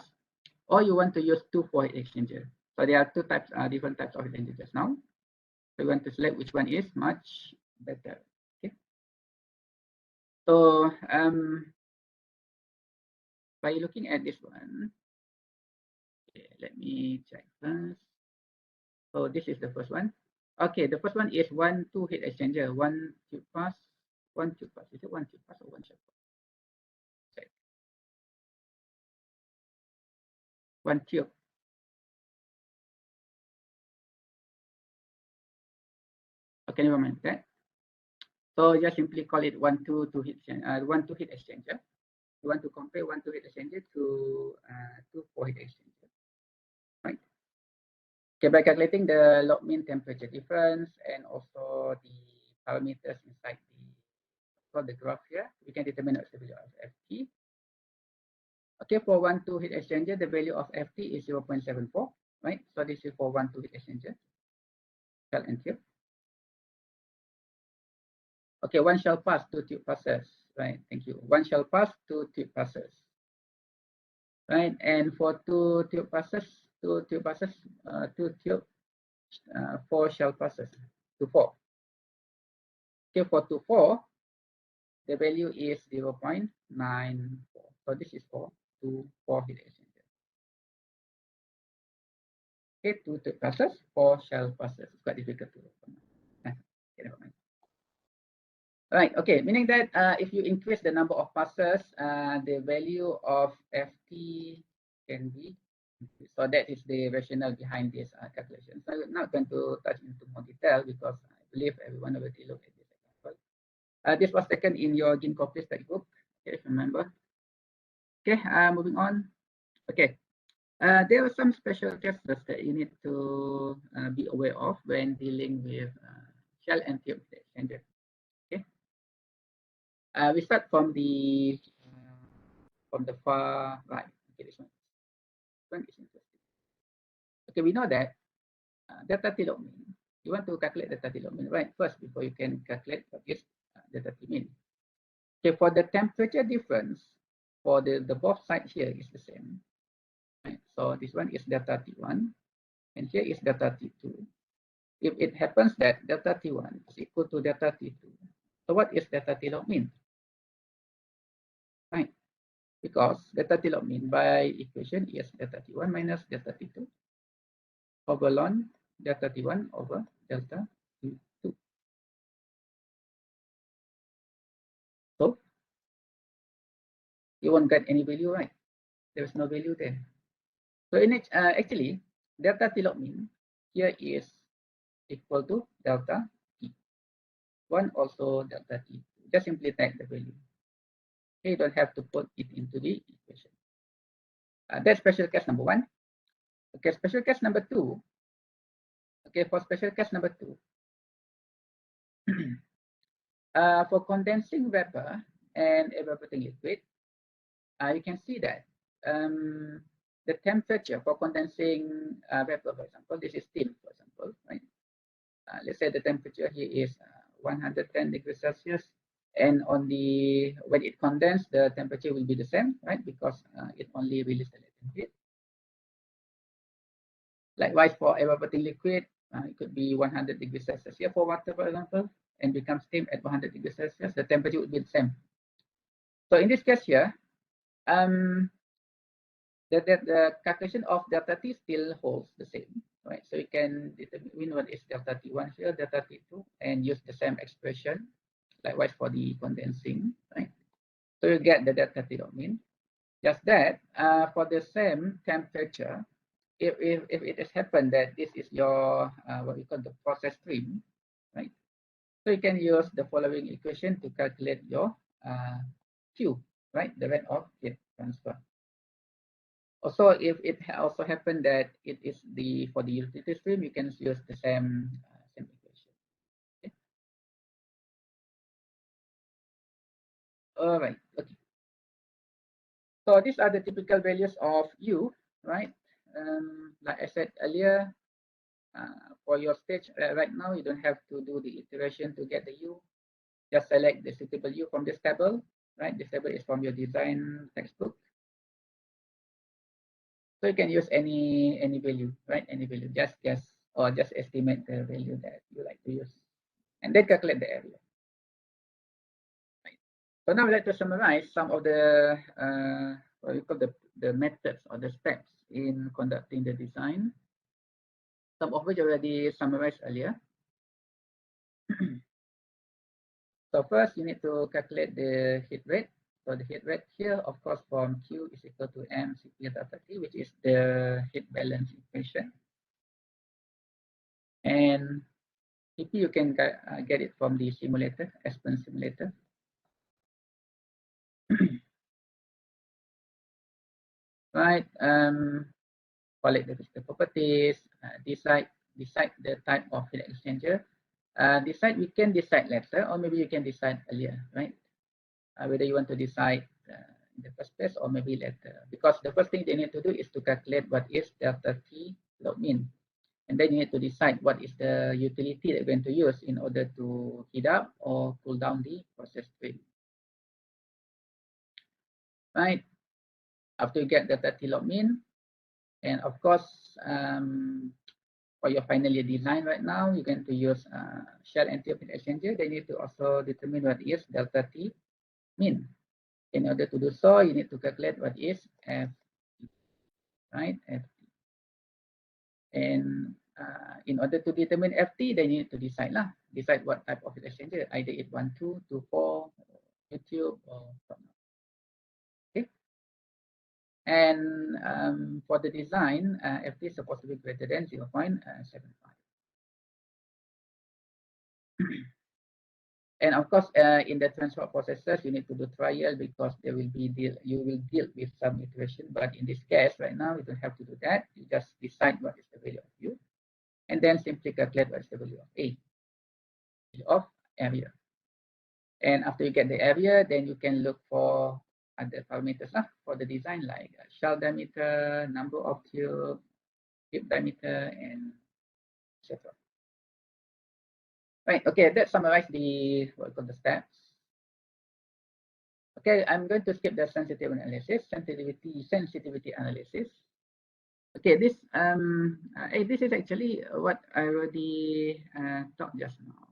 Speaker 2: or you want to use two for heat exchanger. So there are two types, different types of heat exchangers now. So we want to select which one is much better. Okay. So by looking at this one, okay, let me check first. So this is the first one. Okay, the first one is 1-2 heat exchanger, one tube pass, one tube pass. Is it one tube pass or one shell pass? Check. One tube. Okay, never mind that. So just simply call it 1-2 heat exchanger, 1-2 heat exchanger. You want to compare 1-2 heat exchanger to 2-4 heat exchanger, right? Okay, by calculating the log mean temperature difference and also the parameters inside the graph here, we can determine what's the value of ft. Okay, for 1-2 heat exchanger, the value of ft is 0.74, right? So this is for 1-2 heat exchanger, shell and tube. Okay, one shell pass, two tube passes, right? Thank you. One shell pass, two tube passes, right? And for two tube passes, four shell passes, 2-4. Okay, for 2-4, the value is 0.94. So this is for 2-4 heat exchanger. Okay, two tube passes, four shell passes. It's quite difficult to open. Okay, never mind. Right, okay, meaning that if you increase the number of passes, the value of ft can be increased. So that is the rationale behind this calculation. So I'm not going to touch into more detail because I believe everyone already looked at this example. This was taken in your Ginkgo textbook, okay, if you remember. Okay, moving on. Okay, there are some special cases that you need to be aware of when dealing with shell and tube exchanger. Okay, we start from the far right. Okay, this one. This one is interesting. Okay, we know that delta T log mean. You want to calculate delta T log mean, right? First, before you can calculate what is delta T mean. Okay, for the temperature difference for the both sides here is the same. Right? So this one is delta T1 and here is delta T2. If it happens that delta T1 is equal to delta T2, so what is delta T log mean? Right? Because delta T log mean by equation is delta T1 minus delta T2 over ln delta T1 over delta T2. So you won't get any value, right? There's no value there. So in it, actually, delta T log mean here is equal to delta T1 also delta T2. Just simply take the value. Okay, you don't have to put it into the equation. That's special case number 1. Okay, special case number 2. Okay, for special case number 2, for condensing vapor and evaporating liquid, you can see that the temperature for condensing vapor, for example, this is steam, for example, right? Let's say the temperature here is 110 degrees Celsius, and on the when it condenses, the temperature will be the same, right? Because it only releases the latent heat. Likewise, for evaporating liquid, it could be 100 degrees Celsius here for water, for example, and become steam at 100 degrees Celsius. The temperature would be the same. So in this case here, the calculation of delta T still holds the same, right? So you can determine what is delta T1 here, delta T2, and use the same expression. Likewise for the condensing, right? So you get the delta T log mean. Just that for the same temperature, if it has happened that this is your what we call the process stream, right? So you can use the following equation to calculate your Q, right? The rate of heat transfer. Also, if it also happened that it is for the utility stream, you can use the same equation. Okay. All right. Okay. So these are the typical values of U, right? Like I said earlier, for your stage right now, you don't have to do the iteration to get the U. Just select the suitable U from this table, right? This table is from your design textbook. So you can use any value, right? Any value, just estimate the value that you like to use, and then calculate the area. Right. So now I'd like to summarize some of the what we call the methods or the steps in conducting the design. Some of which already summarized earlier. So first, you need to calculate the heat rate. So the heat rate here, of course, from Q is equal to m Cp delta T, which is the heat balance equation. And Cp you can get it from the simulator, Aspen simulator. Right. Collect the physical properties. Decide the type of heat exchanger. We can decide later, or maybe you can decide earlier, right? Whether you want to decide in the first place or maybe later, because the first thing they need to do is to calculate what is delta T log mean, and then you need to decide what is the utility that you're going to use in order to heat up or cool down the process stream. Right. After you get delta T log mean, and of course, for your final year design right now, you're going to use shell and tube heat exchanger. They need to also determine what is delta T mean. In order to do so, you need to calculate what is F, right? F. And in order to determine FT, then you need to decide what type of heat exchanger, either it 1, 2, 2, 4, YouTube, or whatnot. Okay. And for the design, FT is supposed to be greater than 0.75. And of course, in the transport processes, you need to do trial because you will deal with some iteration. But in this case, right now, you don't have to do that. You just decide what is the value of U, and then simply calculate what is the value of A, value of area. And after you get the area, then you can look for other parameters for the design, like shell diameter, number of tube diameter, and etc. Right. Okay. That summarizes the steps. Okay, I'm going to skip the sensitivity analysis. Okay, this is actually what I already talked just now.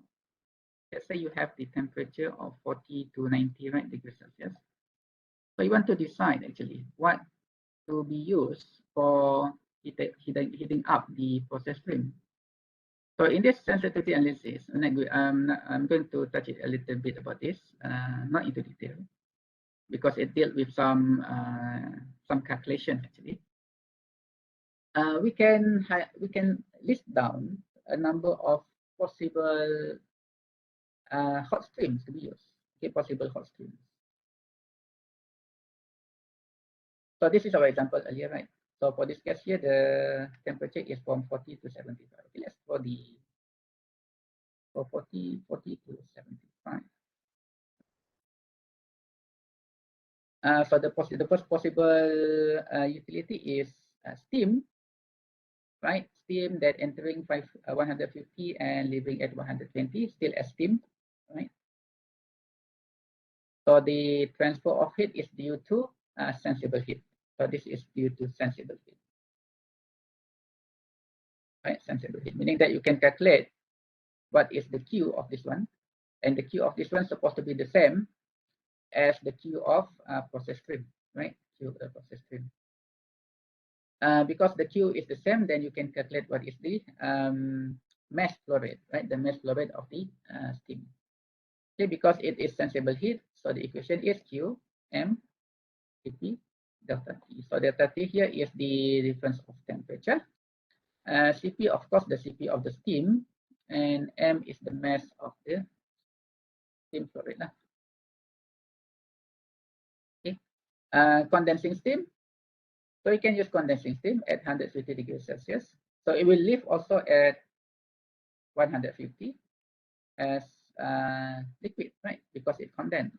Speaker 2: Let's say you have the temperature of 40 to 90 degrees Celsius. So you want to decide actually what to be used for heating up the process stream. So in this sensitivity analysis, I'm going to touch it a little bit about this, not into detail, because it dealt with some calculation actually. We can list down a number of possible hot streams to be used. Okay, possible hot streams. So this is our example earlier, right? So for this case here, the temperature is from 40 to 75. Okay, let's for 40 to 75. So the first possible utility is steam, right? Steam that entering 150 and leaving at 120, still as steam, right? So the transfer of heat is due to sensible heat. So this is due to sensible heat, right? Sensible heat, meaning that you can calculate what is the Q of this one, and the Q of this one is supposed to be the same as the Q of process stream, right? Q of the process stream. Because the Q is the same, then you can calculate what is the mass flow rate, right? The mass flow rate of the steam. Okay, because it is sensible heat, so the equation is Q M Cp delta T. So delta T here is the difference of temperature. Cp, of course, the Cp of the steam, and M is the mass of the steam flow rate. Okay. Condensing steam. So you can use condensing steam at 150 degrees Celsius. So it will live also at 150 as liquid, right? Because it condenses.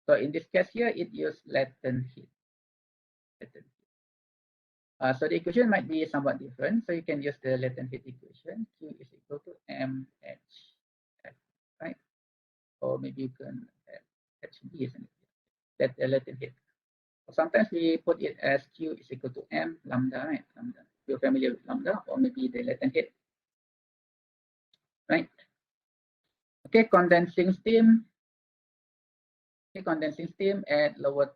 Speaker 2: So in this case here, it uses latent heat. So the equation might be somewhat different. So you can use the latent heat equation. Q is equal to mHf, right? Or maybe you can have HB, isn't it? That's the latent heat. Sometimes we put it as Q is equal to M lambda, right? Lambda. You're familiar with lambda, or maybe the latent heat, right? Okay, condensing steam. Okay, condensing steam at lower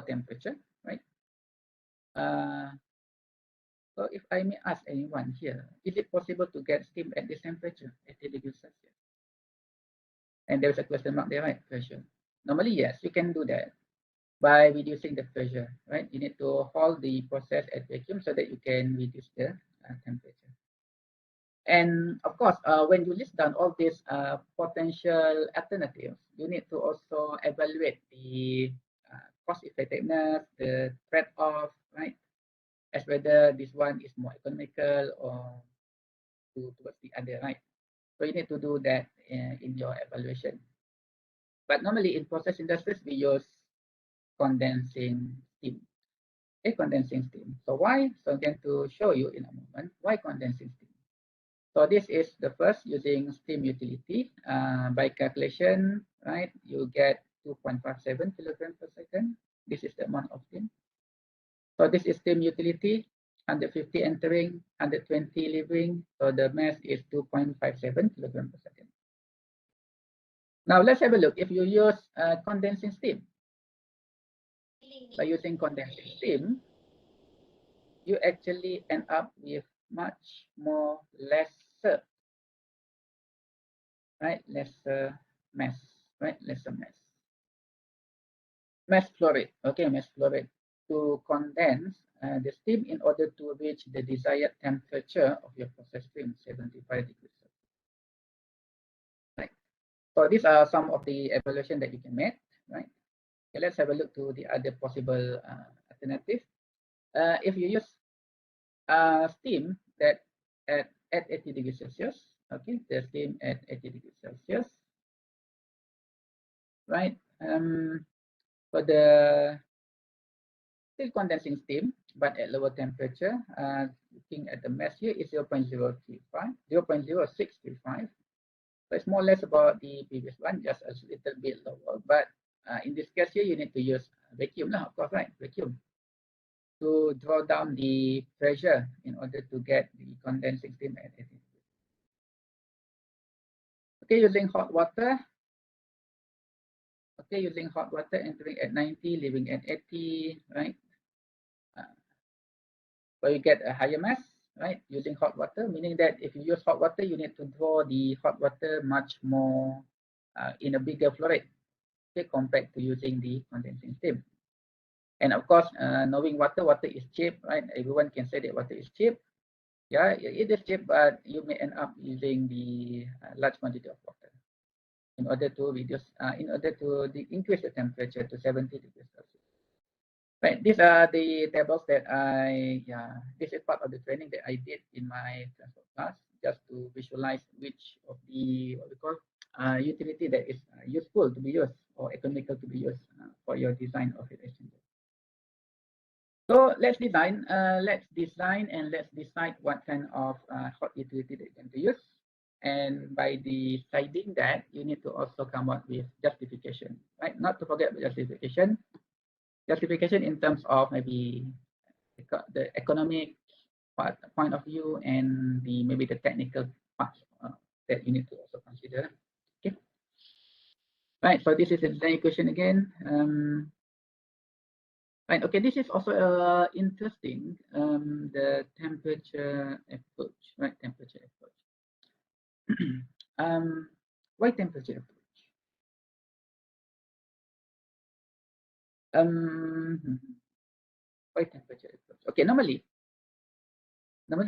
Speaker 2: temperature, right? So if I may ask anyone here, is it possible to get steam at this temperature, 80 degrees Celsius? And there's a question mark there, right? Pressure. Normally, yes, you can do that by reducing the pressure, right? You need to hold the process at vacuum so that you can reduce the temperature. And of course, when you list down all these potential alternatives, you need to also evaluate the cost effectiveness, the trade-off, right? As whether this one is more economical or towards the other, right? So you need to do that in your evaluation. But normally in process industries, we use condensing steam. Okay, condensing steam. So why? So I'm going to show you in a moment why condensing steam. So this is the first using steam utility. By calculation, right, you get 2.57 kilograms per second. This is the amount of steam. So this is steam utility, 150 entering, 120 leaving. So the mass is 2.57 kilograms per second. Now let's have a look. If you use condensing steam, by using condensing steam, you actually end up with much more lesser, right? Lesser mass, right? Lesser mass. Mass flow rate, okay, mass flow rate. To condense the steam in order to reach the desired temperature of your process stream, 75 degrees Celsius. Right. So these are some of the evaluation that you can make, right? Okay, let's have a look to the other possible alternative. If you use steam that at 80 degrees Celsius, okay, the steam at 80 degrees Celsius, right? For the still condensing steam, but at lower temperature, looking at the mass here is 0.035, 0.0635. So it's more or less about the previous one, just a little bit lower. But in this case here, you need to use vacuum, of course, right? Vacuum to draw down the pressure in order to get the condensing steam at 80 degrees. Okay, using hot water. Okay, using hot water entering at 90, leaving at 80, right? So you get a higher mass, right? Using hot water, meaning that if you use hot water, you need to draw the hot water much more in a bigger flow rate, okay, compared to using the condensing steam. And of course, knowing water is cheap, right? Everyone can say that water is cheap. Yeah, it is cheap, but you may end up using the large quantity of water in order to reduce, increase the temperature to 70 degrees Celsius. Right, these are the tables that this is part of the training that I did in my transport class, just to visualize which of the, what we call, utility that is useful to be used or economical to be used for your design of heat exchanger. So let's design and let's decide what kind of hot utility that you're going to use. And by deciding that, you need to also come up with justification, right? Not to forget the justification. Justification in terms of maybe the economic point of view and maybe the technical parts that you need to also consider. Okay. Right. So this is a design equation again. Right. Okay. This is also interesting. The temperature approach. Right. Temperature approach. Why temperature approach? Why temperature approach? Okay. Normally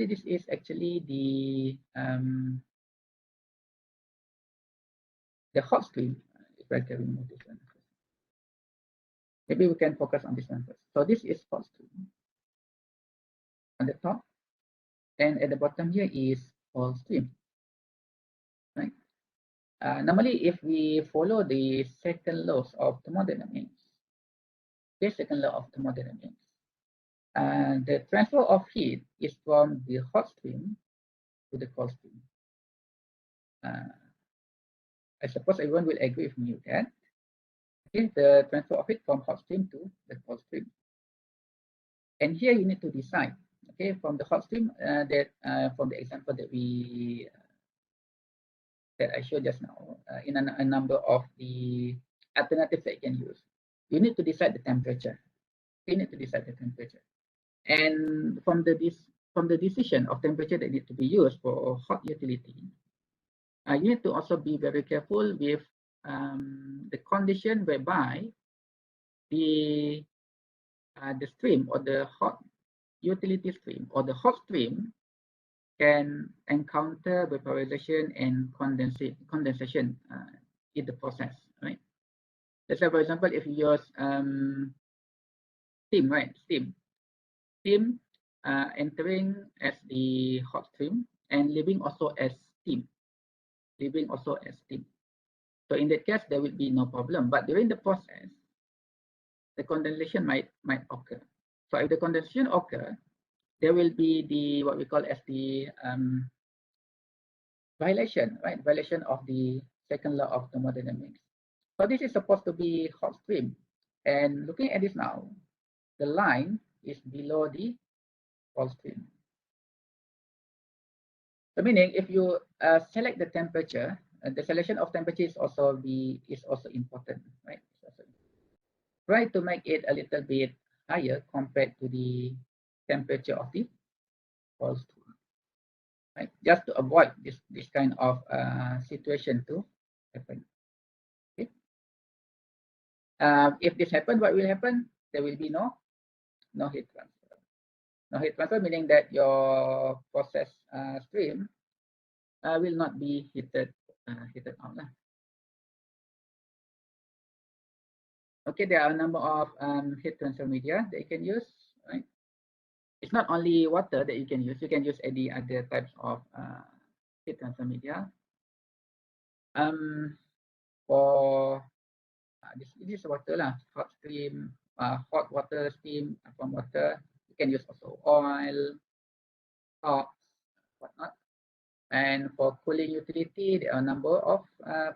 Speaker 2: this is actually the hot stream. If I can remove this one first. Maybe we can focus on this one first. So this is hot stream on the top, and at the bottom here is cold stream, right? Normally, if we follow the second laws of thermodynamics, the second law of thermodynamics, the transfer of heat is from the hot stream to the cold stream. I suppose everyone will agree with me with that. Okay, the transfer of heat from hot stream to the cold stream. And here you need to decide, okay, from the hot stream from the example that I showed just now, in a number of the alternatives that you can use. You need to decide the temperature. You need to decide the temperature. And from the decision of temperature that need to be used for hot utility, you need to also be very careful with the condition whereby the stream or the hot utility stream or the hot stream can encounter vaporization and condensation in the process, right? Let's say, for example, if you use steam, right? Steam entering as the hot stream and leaving also as steam. So in that case, there will be no problem. But during the process, the condensation might occur. So if the condensation occur, there will be the what we call as the violation, right? Violation of the second law of thermodynamics. So this is supposed to be hot stream. And looking at this now, the line is below the cold stream. So meaning if you select the temperature, the selection of temperature is also important, right? Try to make it a little bit higher compared to the temperature of the cold stream, right? Just to avoid this kind of situation to happen. Okay. If this happens, what will happen? There will be no heat transfer. No heat transfer meaning that your process stream will not be heated out. Okay, there are a number of heat transfer media that you can use, right? It's not only water that you can use. You can use any other types of heat transfer media. For this is water lah, hot stream, hot water steam from water. You can use also oil, salt, whatnot. And for cooling utility, there are a number of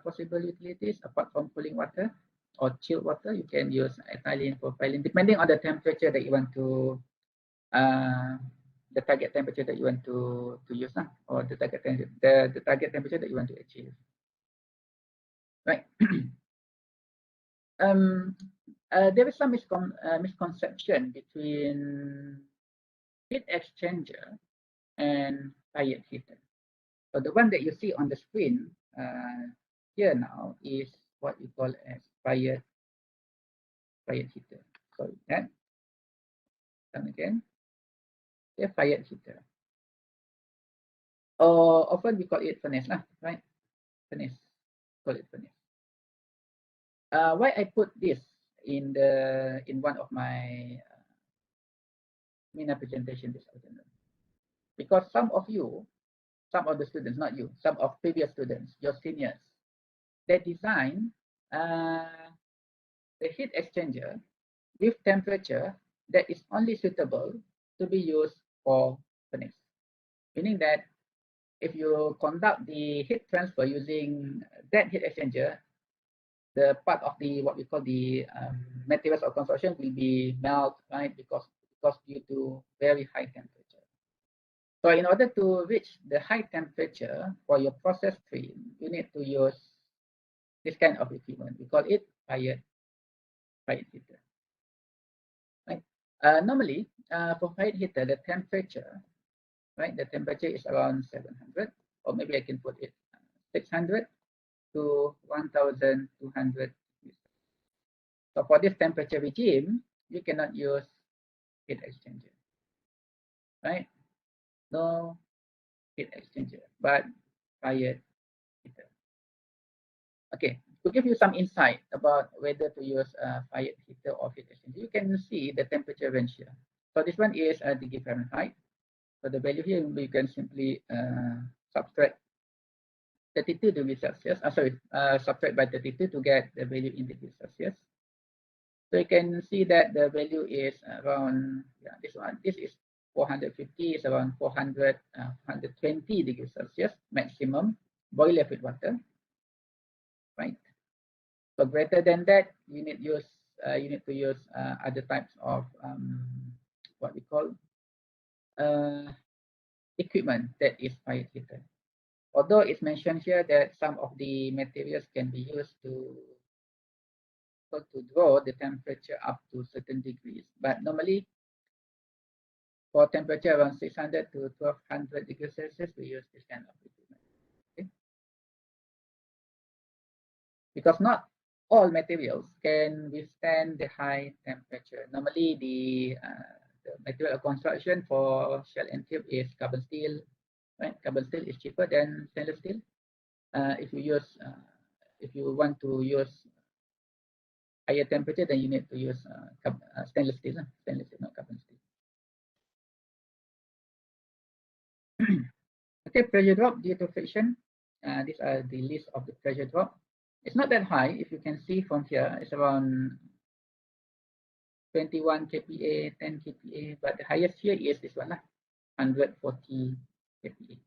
Speaker 2: possible utilities apart from cooling water or chilled water. You can use ethylene, propylene, depending on the temperature that you want to, the target temperature that you want to use, or the target temperature that you want to achieve. Right. There is some misconception between heat exchanger and fired heater. So the one that you see on the screen here now is what we call as fired heater. Sorry, that done again. Yeah, fired heater. Or often we call it furnace lah, right? Furnace. Call it furnace. Why I put this in one of my MENA presentation this afternoon? Because some of the students, not you, some of previous students, your seniors, they design the heat exchanger with temperature that is only suitable to be used for furnace. Meaning that if you conduct the heat transfer using that heat exchanger, the part of the what we call the materials of construction will be melt, right? Because due to very high temperature. So in order to reach the high temperature for your process stream, you need to use this kind of equipment. We call it fired heater. Right? Normally, for fired heater, the temperature, right? The temperature is around 700, or maybe I can put it 600 to 1,200 degrees. So for this temperature regime, you cannot use heat exchanger, right? No heat exchanger, but fired heater. Okay, to give you some insight about whether to use fired heater or heat exchanger, you can see the temperature range here. So this one is degree Fahrenheit. So the value here, you can simply subtract 32 degrees Celsius. Subtract by 32 to get the value in degrees Celsius. So you can see that the value is around, yeah, this one. This is 450, is around 400, 120 degrees Celsius maximum boiler fluid water, right? So greater than that, you need to use other types of what we call equipment that is fired heater. Although it's mentioned here that some of the materials can be used to draw the temperature up to certain degrees, but normally for temperature around 600 to 1200 degrees Celsius, we use this kind of equipment. Okay? Because not all materials can withstand the high temperature. Normally, the material of construction for shell and tube is carbon steel. Right? Carbon steel is cheaper than stainless steel. If you want to use higher temperature, then you need to use stainless steel. Stainless steel, not carbon steel. Okay, pressure drop due to friction. These are the list of the pressure drop. It's not that high. If you can see from here, it's around 21 kPa, 10 kPa, but the highest here is this one, 140 kPa.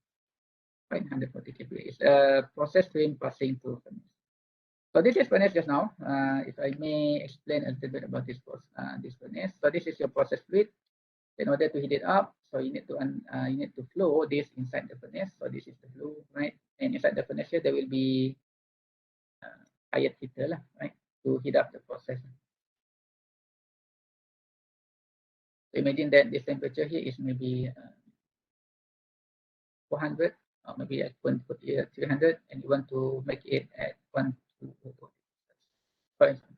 Speaker 2: Right, 140 kPa. It's a process stream passing through furnace. So this is furnace just now. If I may explain a little bit about this furnace. So this is your process fluid. In order to heat it up, so you need to flow this inside the furnace. So this is the flow, right? And inside the furnace here, there will be fired heater, right, to heat up the process. So imagine that this temperature here is maybe 400, or maybe I can put here 300, and you want to make it at 1200, for example.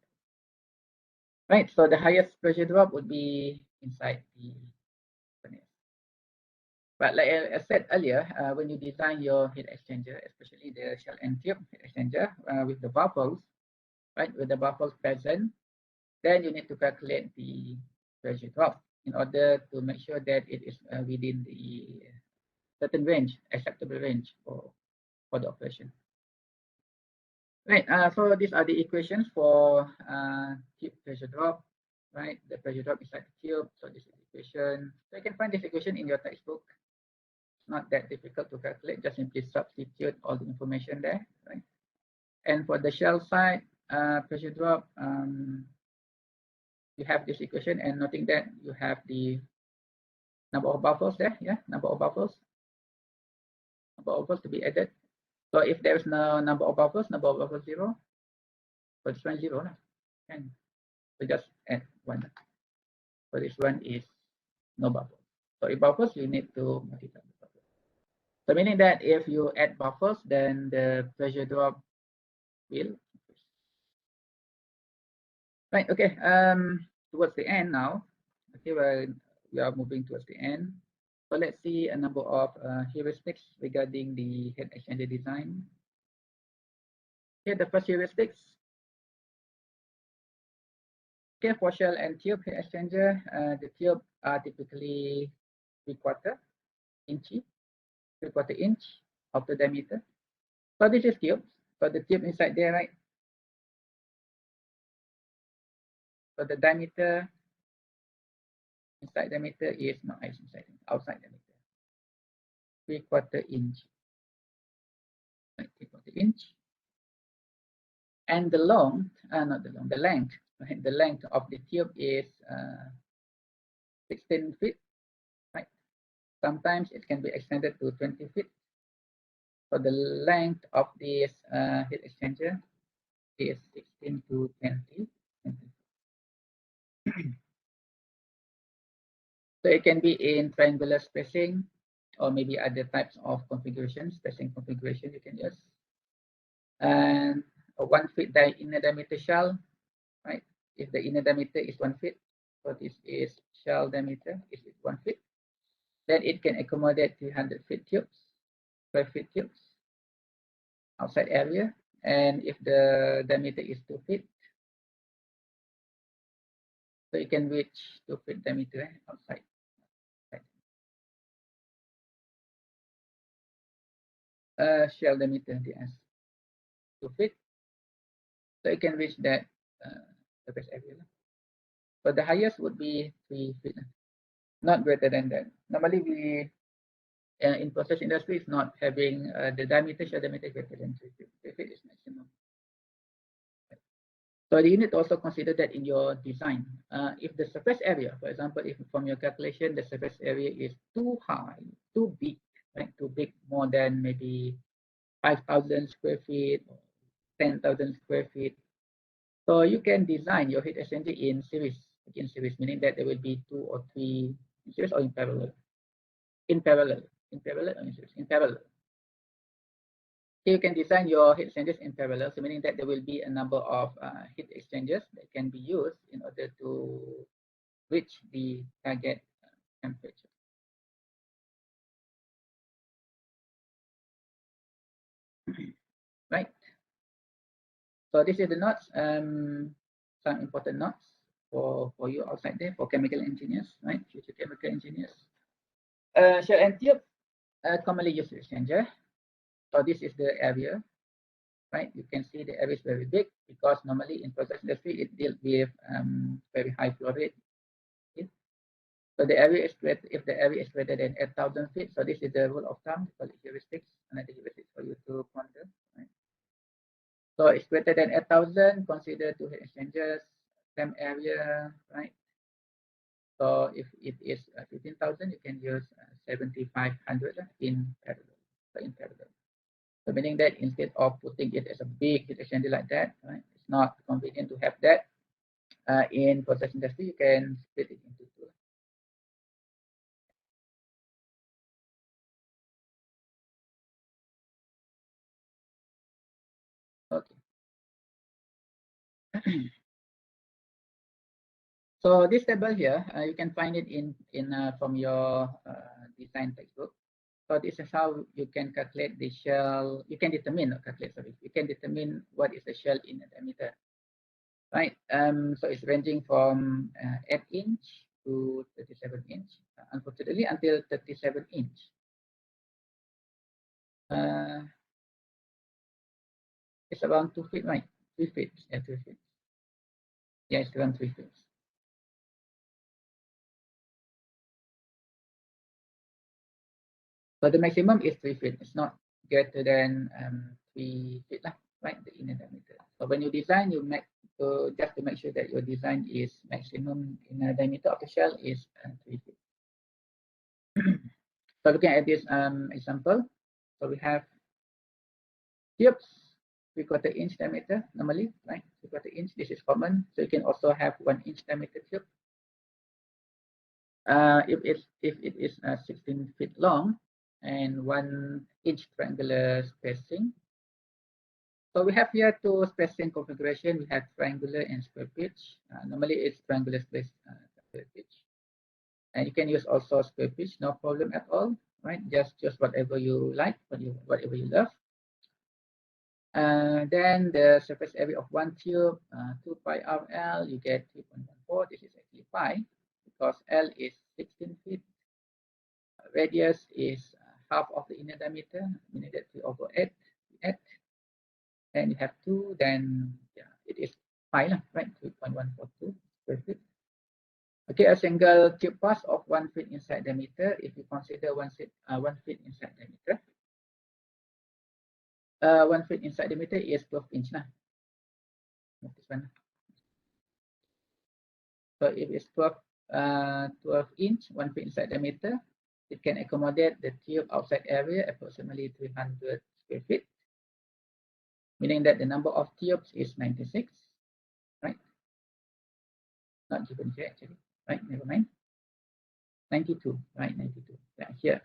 Speaker 2: Right, so the highest pressure drop would be inside the furnace. But like I said earlier, when you design your heat exchanger, especially the shell and tube heat exchanger with the baffles, right, with the baffles present, then you need to calculate the pressure drop in order to make sure that it is within the certain range, acceptable range for the operation. Right, so these are the equations for tube pressure drop, right? The pressure drop inside the tube. So this is the equation. So you can find this equation in your textbook. Not that difficult to calculate, just simply substitute all the information there, right? And for the shell side, pressure drop, you have this equation, and noting that you have the number of baffles there, yeah, number of baffles to be added. So if there is no number of baffles 0, so this one 0, and so just add 1. So this one is no baffles. So if baffles, you need to multiply. So meaning that if you add buffers, then the pressure drop will increase. Right, okay, towards the end now, okay, we are moving towards the end. So let's see a number of heuristics regarding the heat exchanger design. Here, the first heuristics. Okay, for shell and tube heat exchanger, the tube are typically 3/4 inch of the diameter. So this is tube. So the tube inside there, right? So the diameter inside diameter is not inside, outside diameter. 3/4 inch. Right, 3/4 inch. And the long, the length, right? The length of the tube is 16 feet, right? Sometimes it can be extended to 20 feet. So the length of this heat exchanger is 16 to 20. So it can be in triangular spacing or maybe other types of configuration, spacing configuration you can use. And a 1 foot inner diameter shell, right? If the inner diameter is 1 foot, so this is shell diameter, is 1 foot, then it can accommodate 300 feet tubes, 12 feet tubes, outside area. And if the diameter is 2 feet, so you can reach 2 feet diameter outside. Shell diameter, yes, 2 feet. So you can reach that surface area. So the highest would be 3 feet, not greater than that. Normally, we in process industry is not having the diameter, shell diameter greater than 3 feet. 3 feet is maximum. So you need to also consider that in your design. If the surface area, for example, if from your calculation the surface area is too high, too big, right? Too big, more than maybe 5,000 square feet, or 10,000 square feet. So you can design your heat exchanger in series, meaning that there will be 2 or 3 in series or in parallel. In parallel or in series? In parallel. So you can design your heat exchangers in parallel, so meaning that there will be a number of heat exchangers that can be used in order to reach the target temperature. Right. So this is the notes, some important notes for you outside there, for chemical engineers, right? Future chemical engineers. Shell and tube, commonly used exchanger. So this is the area, right? You can see the area is very big because normally in process industry it deals with very high flow rate. Okay? So the area is greater, if the area is greater than 8,000 feet. So this is the rule of thumb, called heuristics, another heuristics for you to ponder. Right? So it's greater than 8,000, consider 2 heat exchangers, same area, right? So if it is 15,000, you can use 7,500 in parallel. So in parallel. So meaning that instead of putting it as a big heat exchanger like that, right, it's not convenient to have that. In process industry, you can split it into 2. Okay. So this table here, you can find it in from your design textbook. So this is how you can calculate the shell. You can determine, not calculate, sorry. You can determine what is the shell in a diameter, right? So it's ranging from 8 inch to 37 inch. Unfortunately, until 37 inch. It's around 2 feet, right? 3 feet, yeah, 3 feet. Yeah, it's around 3 feet. So the maximum is 3 feet. It's not greater than 3 feet, right? The inner diameter. So when you design, you make just to make sure that your design is maximum inner diameter of the shell is 3 feet. So looking at this example, so we have tubes 3/4 inch diameter normally, right? 3/4 inch. This is common. So you can also have 1 inch diameter tube. If it is 16 feet long, and 1 inch triangular spacing. So we have here two spacing configuration. We have triangular and square pitch. Normally it's triangular space pitch. And you can use also square pitch, no problem at all, right? Just choose whatever you like, whatever you love. Then the surface area of one tube, 2 pi RL, you get 3.14. This is actually pi because L is 16 feet. Radius is half of the inner diameter, meaning that 3 over 8. And you have 2, then yeah, it is pi, right? 3.142 square feet. Okay, a single tube pass of 1 feet inside diameter. If you consider 1 feet inside diameter, 1 feet inside diameter is 12 inch lah. This one. So if it's 12 inch, 1 feet inside diameter, it can accommodate the tube outside area approximately 300 square feet, meaning that the number of tubes is 96, right? Not given here actually, right? Never mind. 92, right? 92. Yeah, here.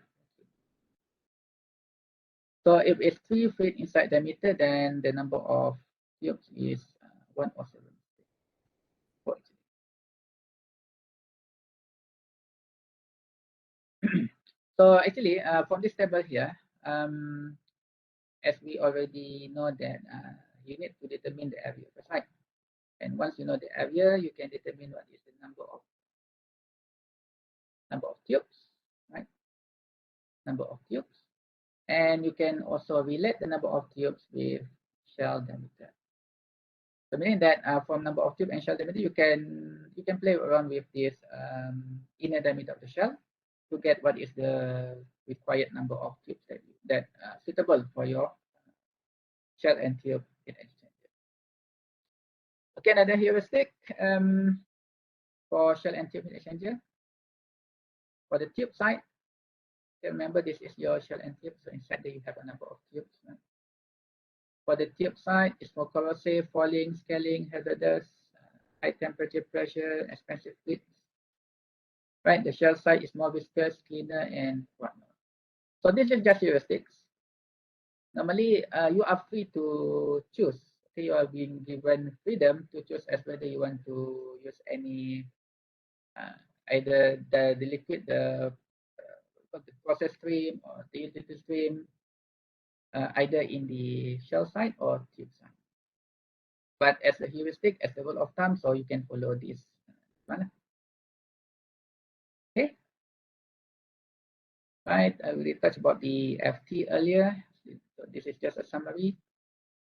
Speaker 2: So if it's 3 feet inside diameter, then the number of tubes is 107. So actually, from this table here, as we already know that you need to determine the area of the site. And once you know the area, you can determine what is the number of tubes, right? Number of tubes. And you can also relate the number of tubes with shell diameter. So meaning that from number of tube and shell diameter, you can play around with this inner diameter of the shell to get what is the required number of tubes that suitable for your shell and tube heat exchanger. Okay, another heuristic for shell and tube heat exchanger. For the tube side, remember this is your shell and tube, so inside there you have a number of tubes. Right? For the tube side, it's more corrosive, falling, scaling, hazardous, high temperature, pressure, expensive fluids. Right, the shell side is more viscous, cleaner, and whatnot. So this is just heuristics. Normally, you are free to choose. Okay, you are being given freedom to choose as whether you want to use any either the liquid, the process stream or the utility stream, either in the shell side or tube side. But as a heuristic, as a rule of thumb, so you can follow this one. Okay. Right, I already touched about the FT earlier. So this is just a summary.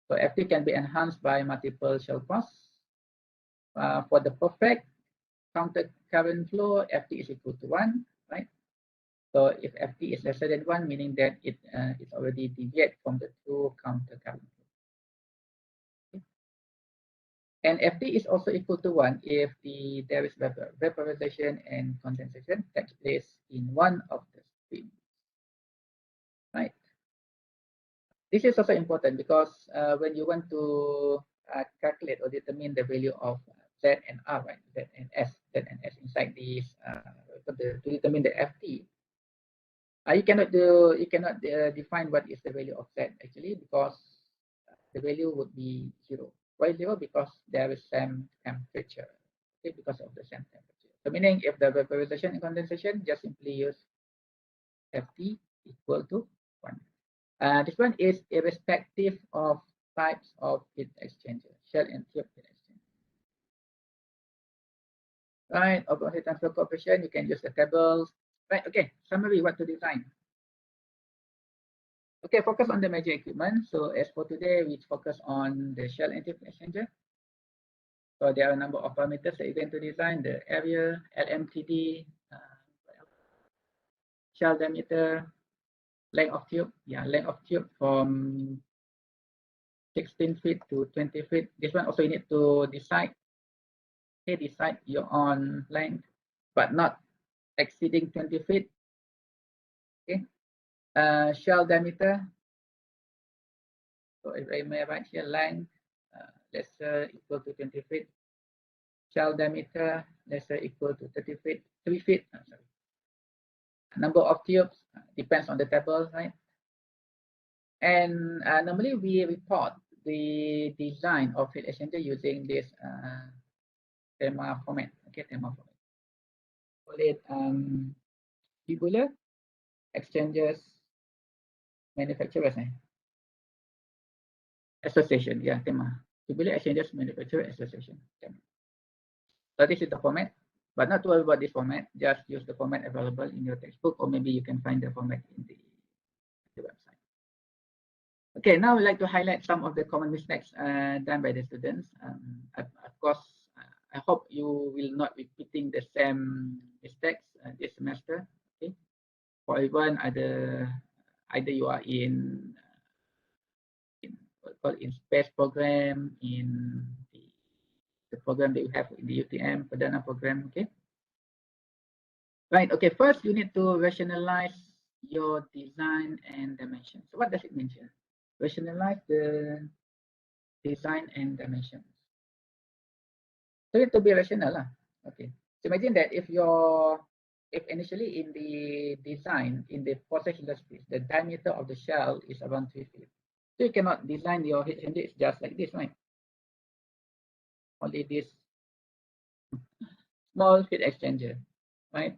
Speaker 2: So FT can be enhanced by multiple shell pass. For the perfect counter current flow, FT is equal to 1, right? So if FT is lesser than 1, meaning that it's already deviate from the true counter current flow. Okay. And FT is also equal to 1 if there is vaporization and condensation takes place in one of the streams. Right. This is also important because when you want to calculate or determine the value of Z and R, right? Z and S inside this to determine the FT, you cannot define what is the value of Z actually because the value would be 0. Why 0? Because there is same temperature. Okay, because of the same temperature. So meaning if the vaporization and condensation, just simply use FT equal to 1. This one is irrespective of types of heat exchanger, shell and tube heat exchanger. Right, overall heat transfer coefficient, you can use the tables. Right, okay, summary, what to design. Okay, focus on the major equipment. So as for today, we focus on the shell and tube heat exchanger. So there are a number of parameters that you're going to design, the area, LMTD, shell diameter, length of tube, length of tube from 16 feet to 20 feet. This one also you need to decide. Okay, decide your own length, but not exceeding 20 feet. Okay. Shell diameter. So if I may write here length, lesser equal to 20 feet. Shell diameter, lesser equal to 30 feet, 3 feet. Sorry. Number of tubes, depends on the table, right? And normally we report the design of heat exchanger using this tema format. Okay, tema format. Call it tubular exchangers manufacturers association. Yeah, tema tubular exchangers manufacturer association. Tema. So this is the format, but not to worry about this format. Just use the format available in your textbook, or maybe you can find the format in the website. Okay, now I'd like to highlight some of the common mistakes done by the students. Of course, I hope you will not be repeating the same mistakes this semester. Okay, for everyone, either you are in what called in space program, in the program that you have in the UTM Perdana program. Okay, right. Okay, first you need to rationalize your design and dimension. So what does it mean here? Rationalize the design and dimensions. So you need to be rational lah. Okay. So imagine that if initially in the design, in the process industries, the diameter of the shell is around 3 feet. So you cannot design your heat exchanger just like this, right? Only this small heat exchanger, right?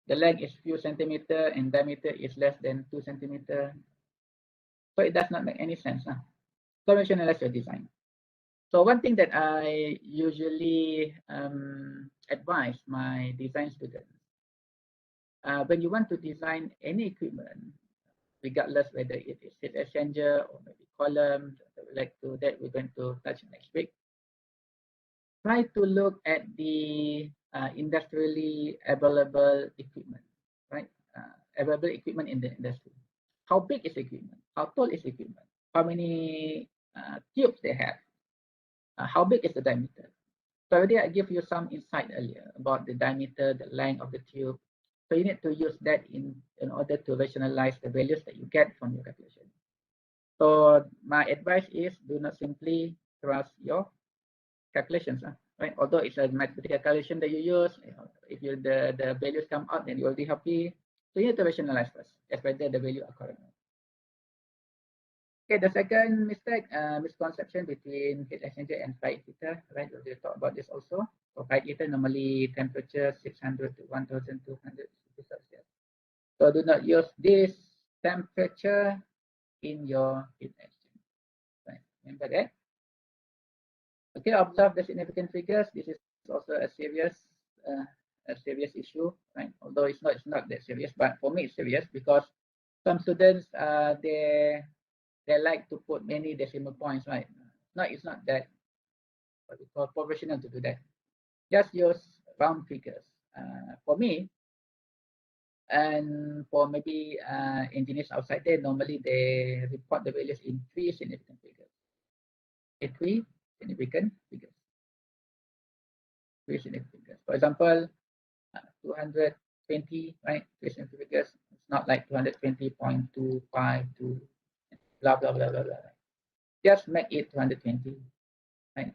Speaker 2: The length is few centimeter and diameter is less than 2 centimeter. So it does not make any sense. So rationalize your design. So one thing that I usually advise my design students, when you want to design any equipment, regardless whether it is heat exchanger or maybe columns, that we're going to touch next week. Try to look at the industrially available equipment, right? Available equipment in the industry. How big is equipment? How tall is equipment? How many tubes they have? How big is the diameter? So already I give you some insight earlier about the diameter, the length of the tube. So you need to use that in order to rationalize the values that you get from your calculation. So my advice is do not simply trust your calculations, right? Although it's a mathematical calculation that you use, if the values come out, then you're already happy. So you need to rationalize first, as whether the value are correct. Okay, the second mistake, misconception between heat exchanger and fried heater, right? We'll talk about this also. So fried heater normally temperature 600 to 1200 Celsius. So do not use this temperature in your heat exchanger. Right? Remember that. Okay, observe the significant figures. This is also a serious issue, right? Although it's not that serious, but for me it's serious because some students they like to put many decimal points, right? No, it's not that what we call professional to do that. Just use round figures. For me, and for maybe engineers outside there, normally they report the values in 3 significant figures. Okay, 3 significant figures. 3 significant figures. For example, 220, right? 3 significant figures. It's not like 220.252, blah, blah, blah, blah, blah. Just make it 220, right?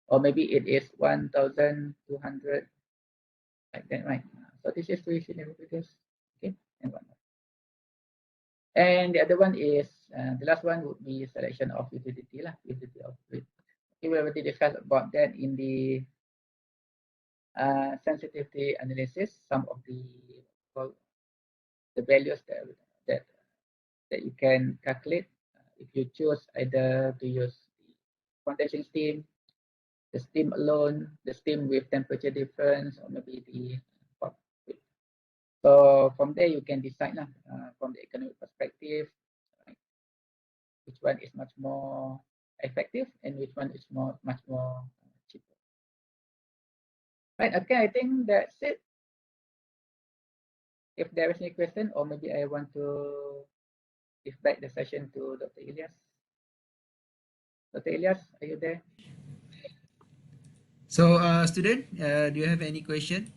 Speaker 2: Or maybe it is 1,200, like that, right? So this is 3 significant figures, okay? And one more. And the other one is, the last one would be selection of utility lah, utility of grid. We already discussed about that in the sensitivity analysis. Some of the values that you can calculate if you choose either to use the condensing steam, the steam alone, the steam with temperature difference, or maybe the hot fluid. So from there you can decide from the economic perspective, right, which one is much more effective and which one is much more cheaper. Right, okay, I think that's it. If there is any question, or maybe I want to give back the session to Dr. Ilyas. Dr. Ilyas, are you there?
Speaker 1: So, student, do you have any question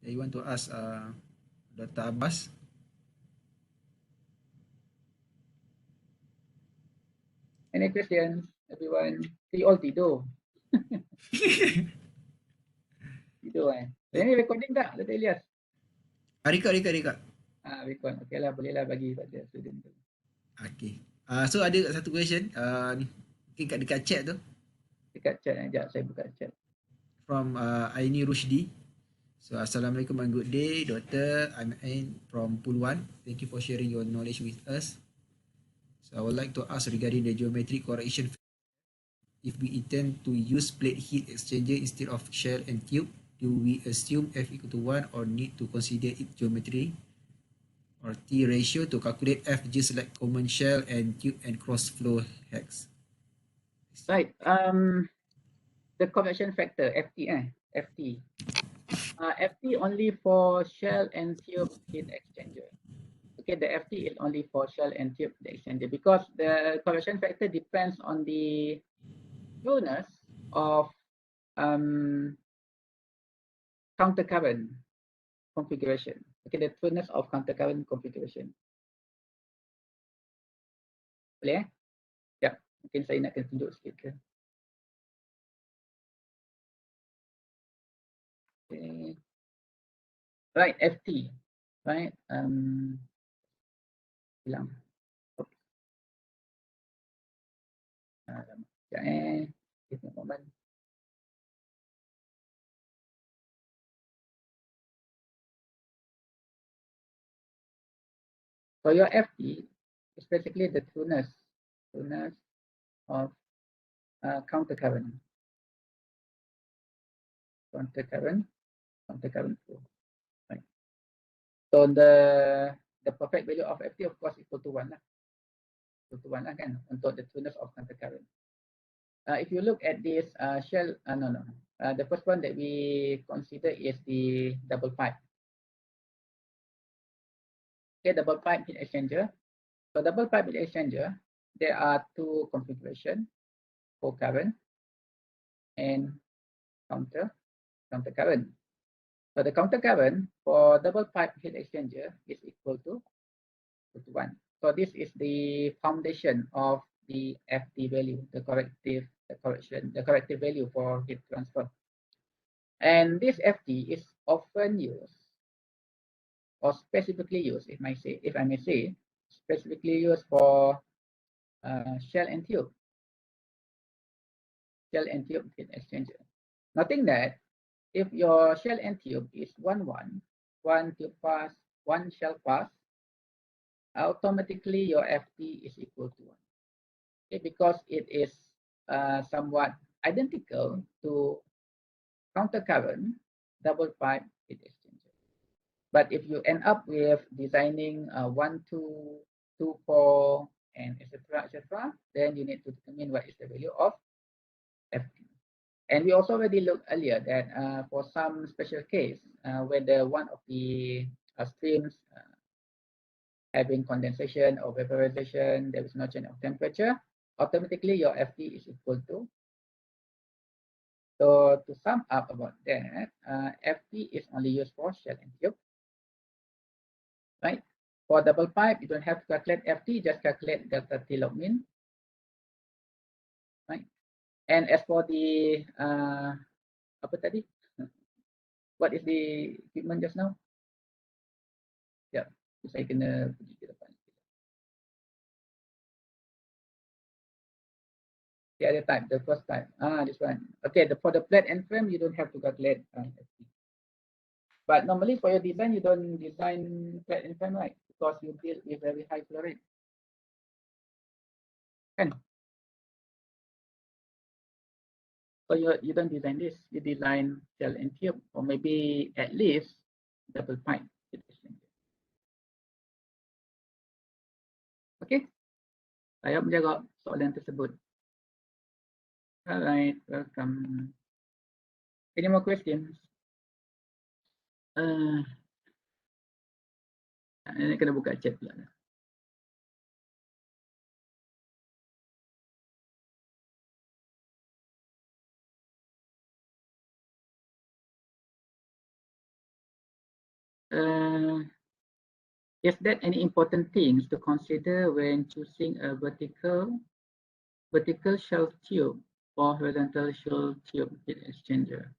Speaker 1: that you want to ask Dr. Abbas?
Speaker 2: Any questions, everyone? You all tidur. Tidur Any recording tak, Dr. Ilyas?
Speaker 1: Record.
Speaker 2: Recon. Okay lah, boleh lah bagi pada student tu.
Speaker 1: Okay. So ada satu question. Ni, mungkin kat dekat chat tu.
Speaker 2: Dekat chat, sekejap saya buka chat.
Speaker 1: From Aini Rushdi. So Assalamualaikum and good day, Doctor. I'm Ain from Pulwan. Thank you for sharing your knowledge with us. So I would like to ask regarding the geometric correction. If we intend to use plate heat exchanger instead of shell and tube, do we assume F equal to 1 or need to consider its geometry or T ratio to calculate F just like common shell and tube and cross flow hex?
Speaker 2: Right. The convection factor, FT, FT. FT only for shell and tube heat exchanger. Okay, the FT is only for shell and tube heat exchanger because the conversion factor depends on the trueness of counter current configuration. Okay, the trueness of counter current configuration. Boleh? Ya, mungkin saya nak tunjuk sikit ke. Okay. Right, FT. Right. Hilang. Oops. Give me a moment. So your FT is basically the trueness of counter current flow. Right. So the perfect value of FT of course equal to 1 lah. Equal to 1 lah kan untuk the trueness of counter current. If you look at this shell, the first one that we consider is the double pipe. Okay, double pipe heat exchanger. So double pipe heat exchanger, there are two configurations, for current and counter current. So the counter current for double pipe heat exchanger is equal to 1. So this is the foundation of the FT value, the corrective value for heat transfer. And this FT is often used or specifically used, if I may say, specifically used for shell and tube heat exchanger. Noting that if your shell and tube is 1 tube pass, 1 shell pass, automatically your FT is equal to 1. Okay, because it is somewhat identical to counter current double pipe heat exchanger. But if you end up with designing 1, 2, 2, 4, and etc., then you need to determine what is the value of FT. And we also already looked earlier that for some special case, whether one of the streams having condensation or vaporization, there is no change of temperature, automatically your FT is equal to. So to sum up about that, FT is only used for shell and tube. Right? For double pipe, you don't have to calculate FT, just calculate delta T log min. Right? And as for the apa tadi? What is the equipment just now? Yeah, saya kena pergi ke depan. The other type, the first type. This one. Okay, for the plate and frame, you don't have to calculate FT. But normally for your design, you don't design plate and frame, right? Because you deal with very high flow rate. Kan? So you don't design this, you design shell and tube, or maybe at least double pipe. Okay, saya menjawab soalan tersebut. Alright, welcome. Any more questions? Ini kena buka chat pula. Is there any important things to consider when choosing a vertical shell tube or horizontal shell tube heat exchanger?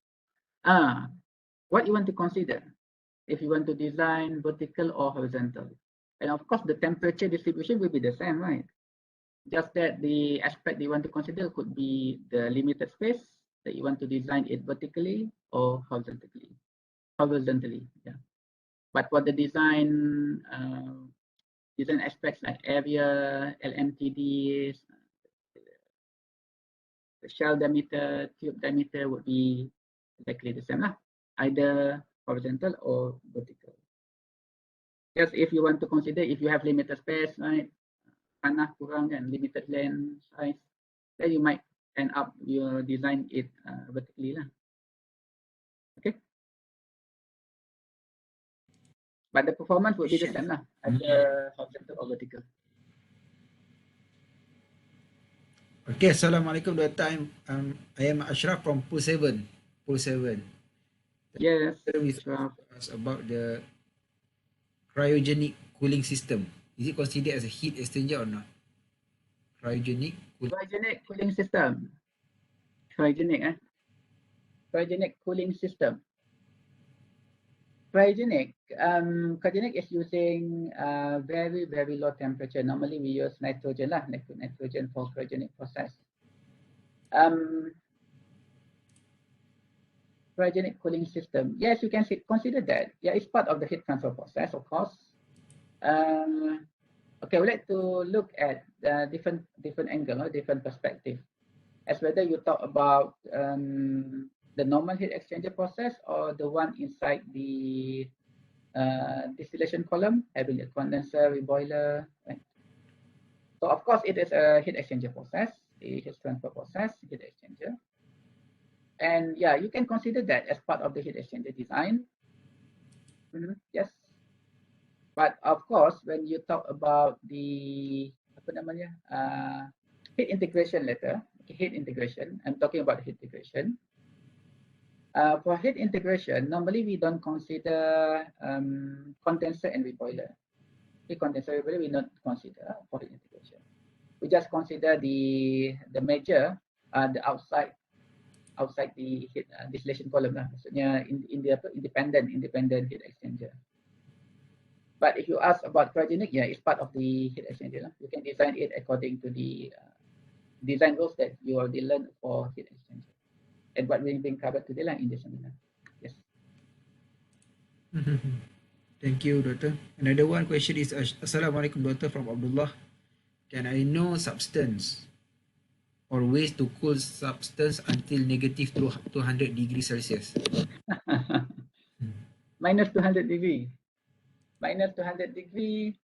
Speaker 2: What you want to consider? if you want to design vertical or horizontal. And of course, the temperature distribution will be the same, right? Just that the aspect you want to consider could be the limited space that you want to design it vertically or horizontally. Horizontally, yeah. But for the design aspects like area, LMTDs, the shell diameter, tube diameter would be exactly the same lah, either horizontal or vertical. Just if you want to consider, if you have limited space, right, tanah kurang and limited land size, then you might end up you design it vertically lah. Okay, but the performance would be the same lah, either horizontal or vertical.
Speaker 1: Okay, Assalamualaikum Dr. I am Ashraf from Pool 7. Pool 7.
Speaker 2: Yes,
Speaker 1: With us about the cryogenic cooling system. Is it considered as a heat exchanger or not? Cryogenic
Speaker 2: cooling system. Cryogenic cooling system. Cryogenic is using very, very low temperature. Normally we use nitrogen lah, nitrogen for cryogenic process. Cryogenic cooling system. Yes, you can consider that. Yeah, it's part of the heat transfer process, of course. Okay, we like to look at different angle or different perspective. As whether you talk about the normal heat exchanger process or the one inside the distillation column, having a condenser, reboiler. Right? So of course, it is a heat exchanger process, a heat transfer process, heat exchanger. And yeah, you can consider that as part of the heat exchanger design. Yes. But of course, when you talk about the heat integration later, heat integration, I'm talking about heat integration. For heat integration, normally we don't consider condenser and reboiler. The condenser reboiler we not consider for heat integration. We just consider the major, the outside the heat distillation column lah. Maksudnya in the independent heat exchanger. But if you ask about cryogenic, yeah, it's part of the heat exchanger lah. You can design it according to the design rules that you already learned for heat exchanger. And what we've been covered today lah in this seminar. Yes.
Speaker 1: Thank you, Doctor. Another one question is, Assalamualaikum, Doctor, from Abdullah. Can I know substance or ways to cool substance until negative 200 degrees Celsius?
Speaker 2: Minus 200 degree. Minus 200 degree.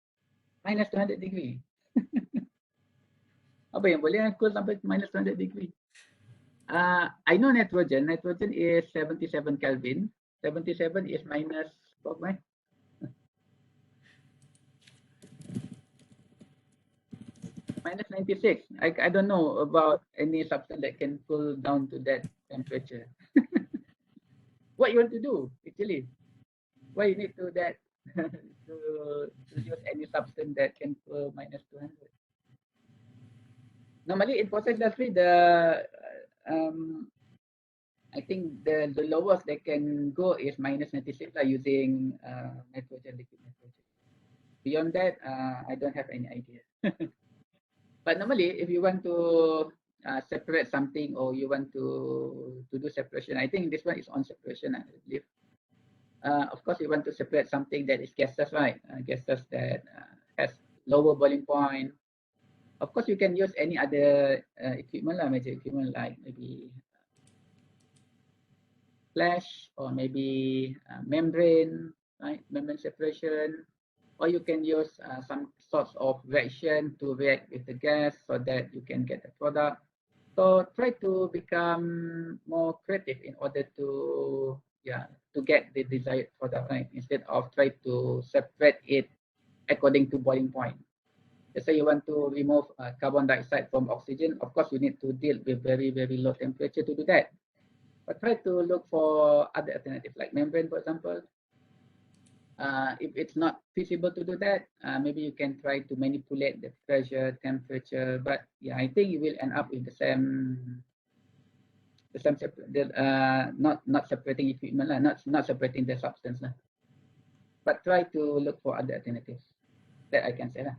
Speaker 2: Minus 200 degree. Apa yang boleh cool sampai minus 200 degree? I know nitrogen. Nitrogen is 77 Kelvin. 77 is minus what, right? Minus 96. I don't know about any substance that can cool down to that temperature. What you want to do actually? Why you need to that to use any substance that can cool minus 200? Normally in process industry, I think the lowest they can go is minus 96 using nitrogen, liquid nitrogen. Beyond that, I don't have any idea. But normally, if you want to separate something or you want to do separation, I think this one is on separation, I believe. Of course, you want to separate something that is gaseous, right? Gaseous that has lower boiling point. Of course, you can use any other equipment, major equipment like maybe flash or maybe membrane, right? Membrane separation. Or you can use some sorts of reaction to react with the gas so that you can get the product. So try to become more creative in order to get the desired product, right? Instead of try to separate it according to boiling point. Let's say you want to remove carbon dioxide from oxygen. Of course, you need to deal with very, very low temperature to do that. But try to look for other alternatives like membrane, for example. If it's not feasible to do that, maybe you can try to manipulate the pressure, temperature. But yeah, I think you will end up with the same not separating equipment, not separating the substance. but try to look for other alternatives. That I can say lah.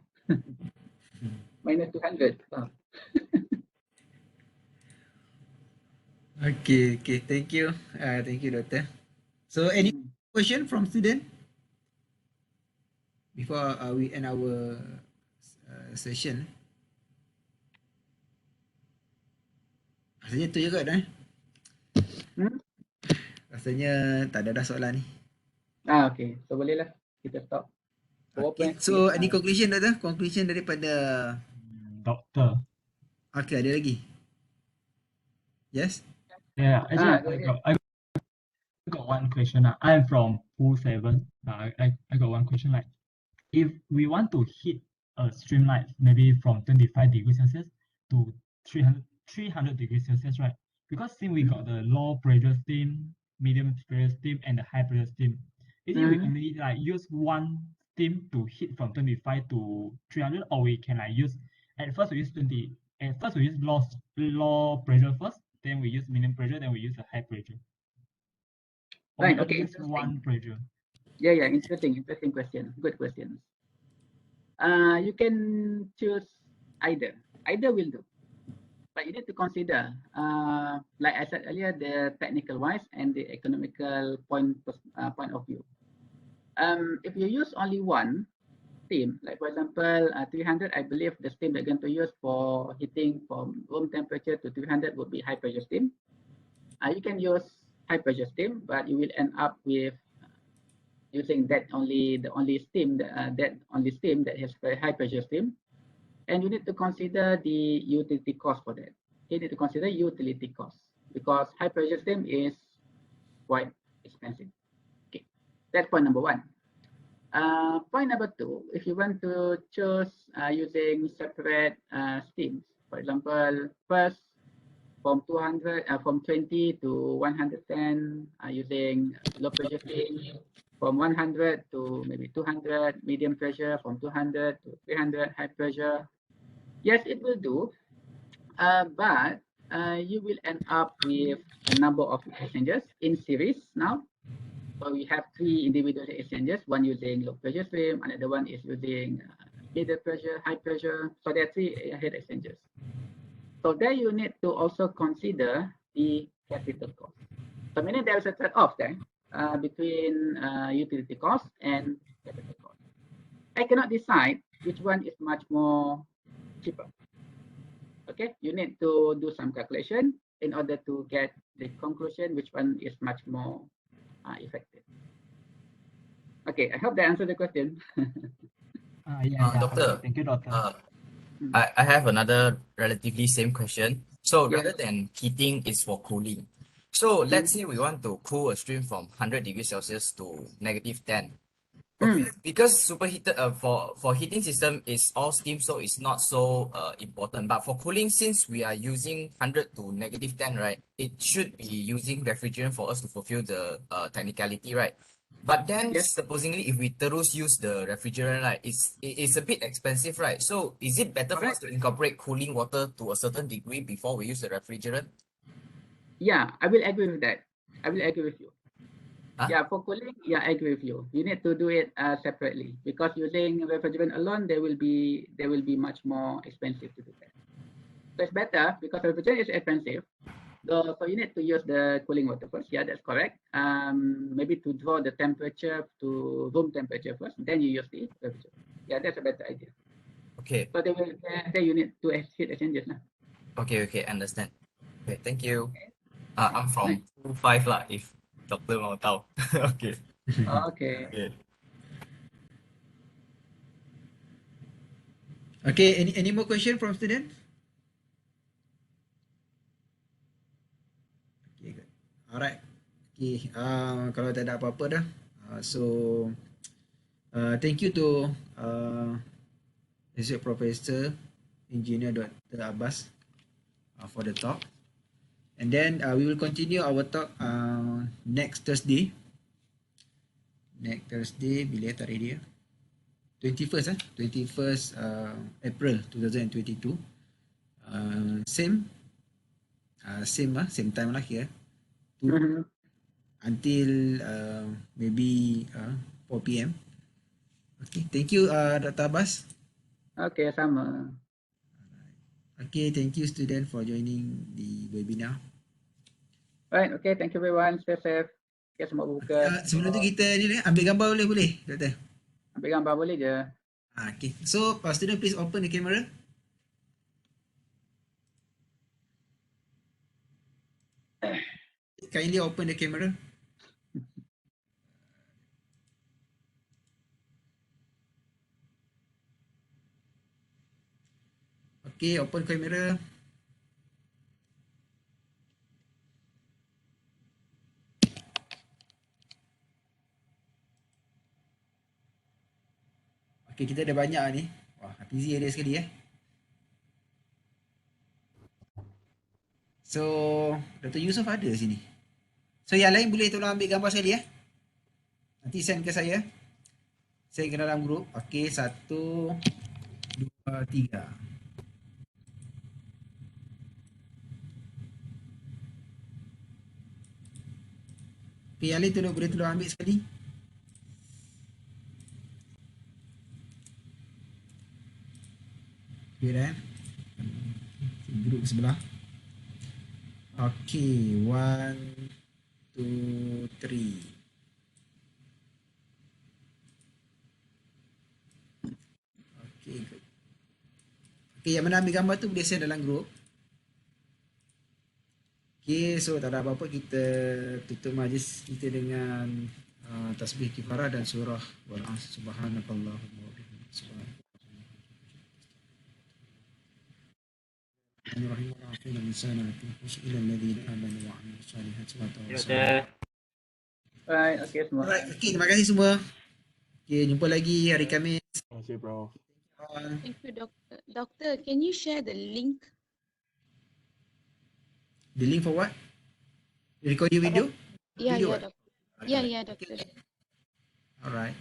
Speaker 2: Minus 200. Oh.
Speaker 1: Okay, thank you. Thank you, Doctor. So, any question from student before we end our session? Rasanya tu je kot Rasanya tak ada dah soalan ni.
Speaker 2: Okay. So boleh lah kita stop.
Speaker 1: Okay. So, any conclusion, Doctor? Conclusion daripada
Speaker 3: Doctor.
Speaker 1: Okay, ada lagi? Yes?
Speaker 3: Yeah, actually, I got one question. I'm from Pool 7. I got one question. Like, if we want to hit a streamline, maybe from 25 degrees Celsius to 300 degrees Celsius, right? Because since we got the low pressure steam, medium pressure steam, and the high pressure steam, is it we only like use one steam to hit from 25 to 300, or we can like use at first we use 20. At first we use low pressure first, then we use medium pressure, then we use the high pressure. Or
Speaker 2: Right.
Speaker 3: we
Speaker 2: Okay.
Speaker 3: use one pressure.
Speaker 2: Yeah. Interesting question. Good questions. You can choose either. Either will do. But you need to consider, like I said earlier, the technical wise and the economical point of view. If you use only one steam, like for example, 300, I believe the steam they're going to use for heating from room temperature to 300 would be high pressure steam. You can use high pressure steam, but you will end up with using the only steam that has very high pressure steam. And you need to consider the utility cost for that. You need to consider utility cost because high pressure steam is quite expensive. Okay, that's point number one. Point number two, if you want to choose using separate steams, for example, first from 20 to 110 using low pressure steam, from 100 to maybe 200 medium pressure, from 200 to 300 high pressure. Yes, it will do, but you will end up with a number of exchangers in series now. So we have 3 individual exchangers, one using low pressure stream, another one is using middle pressure, high pressure. So there are 3 head exchangers. So there you need to also consider the capital cost. So meaning there is a trade-off there between utility cost and capital cost. I cannot decide which one is much more cheaper. Okay, you need to do some calculation in order to get the conclusion which one is much more effective. Okay, I hope that answered the question.
Speaker 4: Doctor,
Speaker 3: thank you, Doctor.
Speaker 4: I have another relatively same question. So rather than heating, is for cooling. So let's say we want to cool a stream from 100 degrees Celsius to -10. Okay, because superheated for heating system is all steam, so it's not so important. But for cooling, since we are using 100 to -10, right, it should be using refrigerant for us to fulfill the technicality, right? But then supposedly if we terus use the refrigerant, right, it's a bit expensive, right? So is it better for us to incorporate cooling water to a certain degree before we use the refrigerant?
Speaker 2: Yeah, I will agree with that. I will agree with you. Yeah, for cooling, yeah, I agree with you. You need to do it separately because using refrigerant alone, they will be much more expensive to do that. So it's better because refrigerant is expensive. So you need to use the cooling water first. Yeah, that's correct. Maybe to draw the temperature to room temperature first, then you use the refrigerant. Yeah, that's a better idea.
Speaker 4: Okay.
Speaker 2: So there you need to heat exchangers now.
Speaker 4: Okay, understand. Okay, thank you. I'm from 5 lah, if Doctor mau tahu. Okay.
Speaker 1: Okay, any more question from students? Okay, good. Alright. Okay, kalau tak ada apa-apa dah. Thank you to Associate Professor Engineer Dr. Abbas for the talk. And then we will continue our talk next Thursday. Next Thursday, bila tarikh dia? 21st April 2022. Same time lah here. Until maybe 4 p.m. Okay, thank you Dr. Abbas.
Speaker 2: Okay, sama.
Speaker 1: Okay, thank you student for joining the webinar.
Speaker 2: Right, okay, thank you everyone. Stay safe. Okay, semua berbuka.
Speaker 1: Sebelum tu kita ni ambil gambar boleh Doktor?
Speaker 2: Ambil gambar boleh je.
Speaker 1: Okay, so student please open the camera. Kindly open the camera. Okay, open camera. Okay, kita ada banyak ni. Wah, busy ada sekali So, Dr. Yusof ada sini. So, yang lain boleh tolong ambil gambar sekali Nanti send ke saya. Saya ke dalam grup. Okay, 1, 2, 3. Okay, yang lain boleh tolong ambil sekali. Okay dah Grup sebelah. Okay, 1, 2, 3. Okay, good. Okay, yang mana ambil gambar tu boleh share dalam grup. Okay, so tak ada apa-apa, kita tutup majlis kita dengan tasbih kifarah dan surah wal asr. Subhanakallahumma wa bihamdika.
Speaker 2: Right, okay semua.
Speaker 1: Alright, okay, terima kasih semua. Okay, jumpa lagi hari Khamis.
Speaker 5: Terima kasih, Prof.
Speaker 6: Thank you, Doctor. Doctor, can you share the link?
Speaker 1: The link for what? Record your video?
Speaker 6: Yeah,
Speaker 1: Video
Speaker 6: yeah,
Speaker 1: what?
Speaker 6: Doctor. Yeah, Doctor.
Speaker 1: Alright.